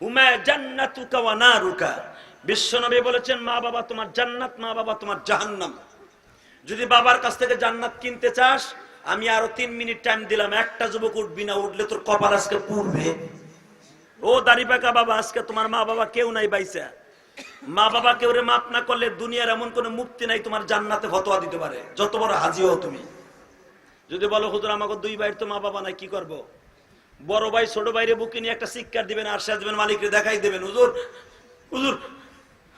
উমা জান্নাতুকা ওয়া নারুকা, বিশ্বনবী বলেছেন মা বাবা তোমার জান্নাত, মা বাবা তোমার জাহান্নাম। যদি বাবার কাছ থেকে জান্নাত কিনতে চাস, আমি আরো 3 মিনিট টাইম দিলাম, একটা যুবক উঠবি না, উঠলে তোর কপাল আজকে পুড়বে। ও দাড়ি পাকা বাবা, আজকে তোমার মা বাবা কেউ নাই বাইসা, মা বাবা কেউ রে মাফ না করলে দুনিয়ার এমন কোন মুক্তি নাই তোমার জান্নাতে ফতোয়া দিতে পারে, যত বড় হাজি হও তুমি। যদি বলো হুজুর আমাকে 2 ভাইয়ের তো মা বাবা নাই, কি করব? বড় ভাই ছোট ভাইরে বুকে নিয়ে একটা শিক্ষার দিবেন, আর শেষ দিবেন মালিকরে দেখাই দেবেন, হুজুর হুজুর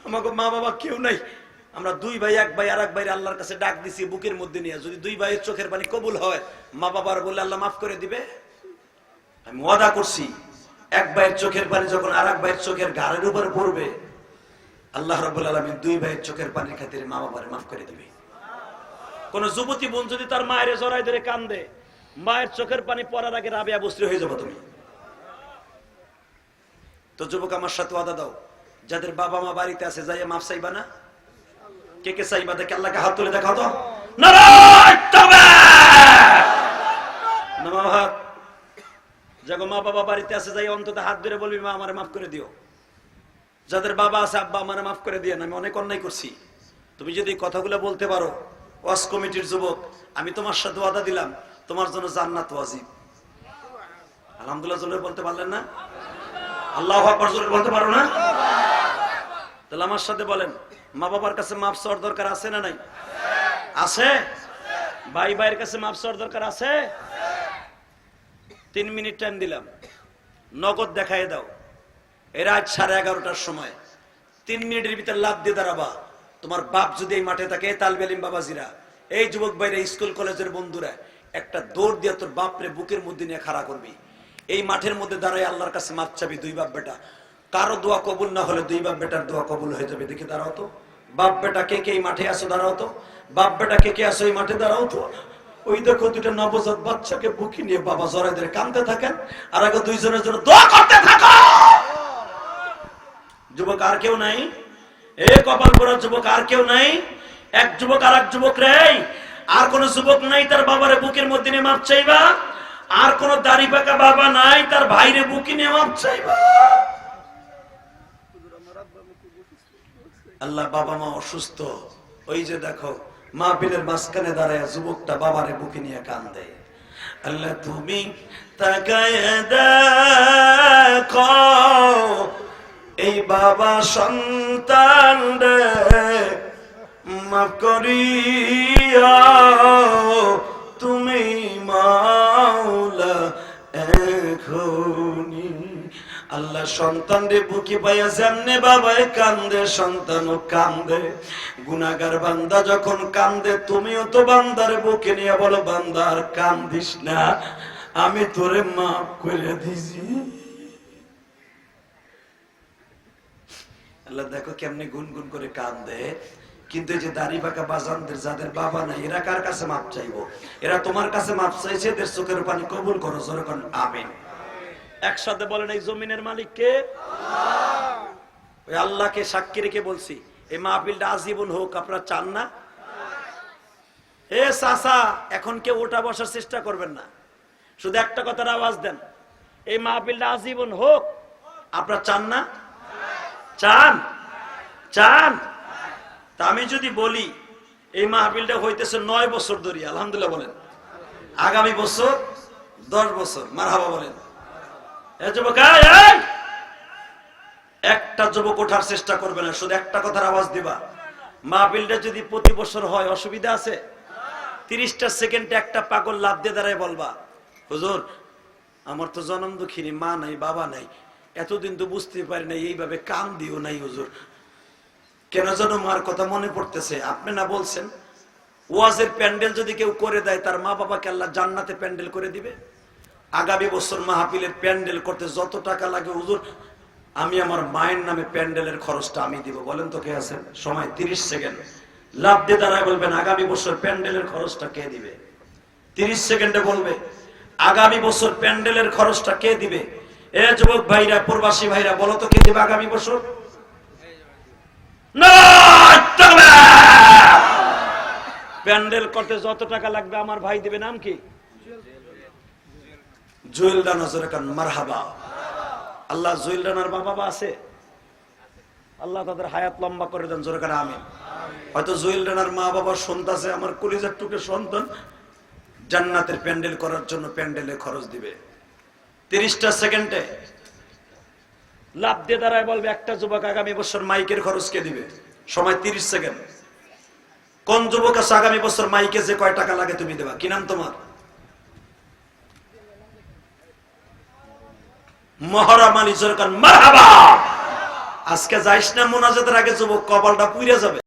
আমাকে মা বাবা কেউ নাই, আমরা 2 ভাই, এক ভাই আর এক ভাইরে আল্লাহর কাছে ডাক দিছি বুকের মধ্যে নিয়ে, যদি 2 ভাইয়ের চোখের পানি কবুল হয়, মা বাবার বললে আল্লাহ মাফ করে দিবে। আমি ওয়াদা করছি, এক ভাইয়ের চোখের পানি যখন আর এক ভাইয়ের চোখের ঘাড়ের উপর পড়বে, আল্লাহ রাব্বুল আলামিন 2 ভাইয়ের চোখের পানির খাতিরে মা বাবারে মাফ করে দিবে। কোন যুবতী বোন যদি তার মায়ের জড়াই ধরে কান্দে, মায়ের চোখের পানি পড়ার আগে রাবিয়া বস্ত্রী হয়ে যাবো তুমি। তো যুবক আমার সাথে ওয়াদা দাও, যাদের বাবা মা বাড়িতে আছে যাইয়া মাফ চাইবা না? কে কে চাইবা? দেখে আল্লাহকে হাত তুলে দেখাও তো। নারায়ে তাকবীর। নামাজ যাগো মা বাবা বাড়িতে আছে যাই অন্তত হাত ধরে বলবি মা আমারে মাফ করে দিও। যাদের বাবা আছে আব্বা আমারে মাফ করে দিয়েন, আমি অনেক অন্যায় করছি। তুমি যদি কথাগুলো বলতে পারো, ওয়াজ কমিটির যুবক, আমি তোমার সাথে ওয়াদা দিলাম তোমার জন্য জান্নাত ওয়াজিব। আলহামদুলিল্লাহ জোরে বলতে পারলেন না? আল্লাহু আকবার জোরে বলতে পারো না? তাহলে আমার সাথে বলেন, মা বাবার কাছে মাপ চাওয়ার দরকার আছে না নাই? আছে। ভাই ভাইয়ের কাছে মাপ চাওয়ার দরকার আছে। 3 মিনিট টাইম দিলাম, নগদ দেখাই দাও। এরা আজ 11:30টার সময় 3 মিনিটের ভিতরে লাভ দিয়ে দাঁড়াবা। তোমার বাপ যদি এই মাঠে থাকে, তালবে আলিম বাবাজিরা, এই যুবক ভাইরা, স্কুল কলেজের বন্ধুরা, একটা দৌড় দিয়ে তোর বাপরে বুকের মধ্যে নিয়ে খাড়া করবি। এই মাঠের মধ্যে দাঁড়ায় আল্লাহর কাছে মাপ চাবি। 2 বাপ বেটা, কারো দোয়া কবুল না হলে 2 বাপ বেটার দোয়া কবুল হয়ে যাবে। দেখে দাঁড়াও তো, বাপ বেটা কে কে এই মাঠে আসো, দাঁড়াও তো। বাপ বেটা কে কে আসো এই মাঠে, দাঁড়াও তো। ওই দেখো 2টা নবজাত বাচ্চাকে বুকে নিয়ে বাবা জড়াই ধরে কাঁদতে থাকেন, আর আগে 2 জনের জন্য দোয়া করতে থাকো। যুবক আর কেউ নাই? এ কপাল পোড়া যুবক আর কেউ নাই? এক যুবক আর এক যুবক রে, আর কোন যুবক নাই তার বাবারে বুকের মধ্যে নিয়ে মাপ চাইবা? আর কোন দাড়ি পাকা বাবা নাই তার ভাইরে বুকে নিয়ে মাপ চাইবা? আল্লাহ, বাবা মা অসুস্থ, ওই যে দেখো মাহফিলের মাঝখানে দাঁড়ায় যুবকটা বাবারে বুকে নিয়ে কান্দে। আল্লাহ, তুমি তাকায় দেখো এই বাবা সন্তান রে, মাফ করিয়া তুমি মাওলা এখনি। আল্লাহ, সন্তান রে বুকে পাইয়া যেমনে বাবায় কান্দে, সন্তানও কান্দে। গুনাহগার বান্দা যখন কান্দে, তুমিও তো বান্দার বুকে নিয়ে বলো, বান্দা আর কান্দিস না, আমি তোরে মাফ করে দিছি। আল্লাহ দেখো কেমনে গুনগুন করে কান্দে। কিন্তু এই যে দাড়ি পাকা বাজানদের যাদের বাবা নাই, এরা কার কাছে মাপ চাইবো? এরা তোমার কাছে মাপ চাইছে, এদের চোখের পানি কবুল করো, জোরে কোন আমিন। একসাথে বলেন, এই জমিনের মালিক কে? ওই আল্লাহকে সাক্ষী রেখে বলছি, এই মাহফিলটা আজীবন হোক। আপনারা চান না? এ চাচা, এখন কেউ ওঠা বসার চেষ্টা করবেন না, শুধু একটা কথার আওয়াজ দেন, এই মাহফিলটা আজীবন হোক। আপনারা চান না? চান? চান? তা আমি যদি বলি এই মাহফিলটা হইতেছে 9 বছর ধরে, আলহামদুলিল্লাহ বলেন। আগামী বছর 10 বছর, মারহাবা বলেন। যুবক, একটা যুবক ওঠার চেষ্টা করবে না, শুধু একটা কথার আওয়াজ দিবা, মাহফিলটা যদি প্রতি বছর হয় অসুবিধা আছে? 30টা সেকেন্ডে একটা পাগল লাভ দিয়ে দাঁড়ায় বলবা, হুজুর আমার তো জনম দুঃখিনী, মা নাই বাবা নাই, এতদিন তো বুঝতে পারি না, এইভাবে কান দিও নাই হুজুর, কেন যেন মার কথা মনে পড়তেছে। আপনি না বলছেন ওয়াজের প্যান্ডেল যদি কেউ করে দেয়, তার মা বাবাকে আল্লাহ জান্নাতে প্যান্ডেল করে দিবে। আগামী বছর মাহফিলের প্যান্ডেল করতে যত টাকা লাগে হুজুর, আমি আমার মায়ের নামে প্যান্ডেলের খরচটা আমি দিব। বলেন তো কে আছেন? সময় 30 সেকেন্ড, লাভ দিয়ে দাঁড়ায় বলবেন আগামী বছর প্যান্ডেলের খরচটা কে দিবে। 30 সেকেন্ডে বলবে আগামী বছর প্যান্ডেলের খরচটা কে দিবে। এ যুবক ভাইরা, প্রবাসী ভাইরা, বলো তো কে দিবে আগামী বছর? প্যান্ডেল করতে যত টাকা লাগবে আমার ভাই দিবে। নাম কি? জুয়েল রানা। জোরে কান মারহাবা। আল্লাহ জুয়েল রানার মা বাবা আছে, আল্লাহ তাদের হায়াত লম্বা করে দেন, জোরে কান আমিন। হয়তো জুয়েল রানার মা বাবার সন্তান, আমার কলিজার টুকে সন্তান, জান্নাতের প্যান্ডেল করার জন্য প্যান্ডেলে খরচ দিবে। 30টা সেকেন্ডে লাভ দিয়ে দাঁড়ায় বলবে একটা যুবক আগামী বছর মাইকের খরচ কে দিবে। সময় 30 সেকেন্ড। কোন যুবক আছে আগামী বছর মাইকে যে কয় টাকা লাগে তুমি দেবা? কি নাম তোমার? মহরা মানি। জোরে কান মারহাবা। আজকে যাইস না মোনাজাতের আগে, যুবক কপালটা পুড়ে যাবে।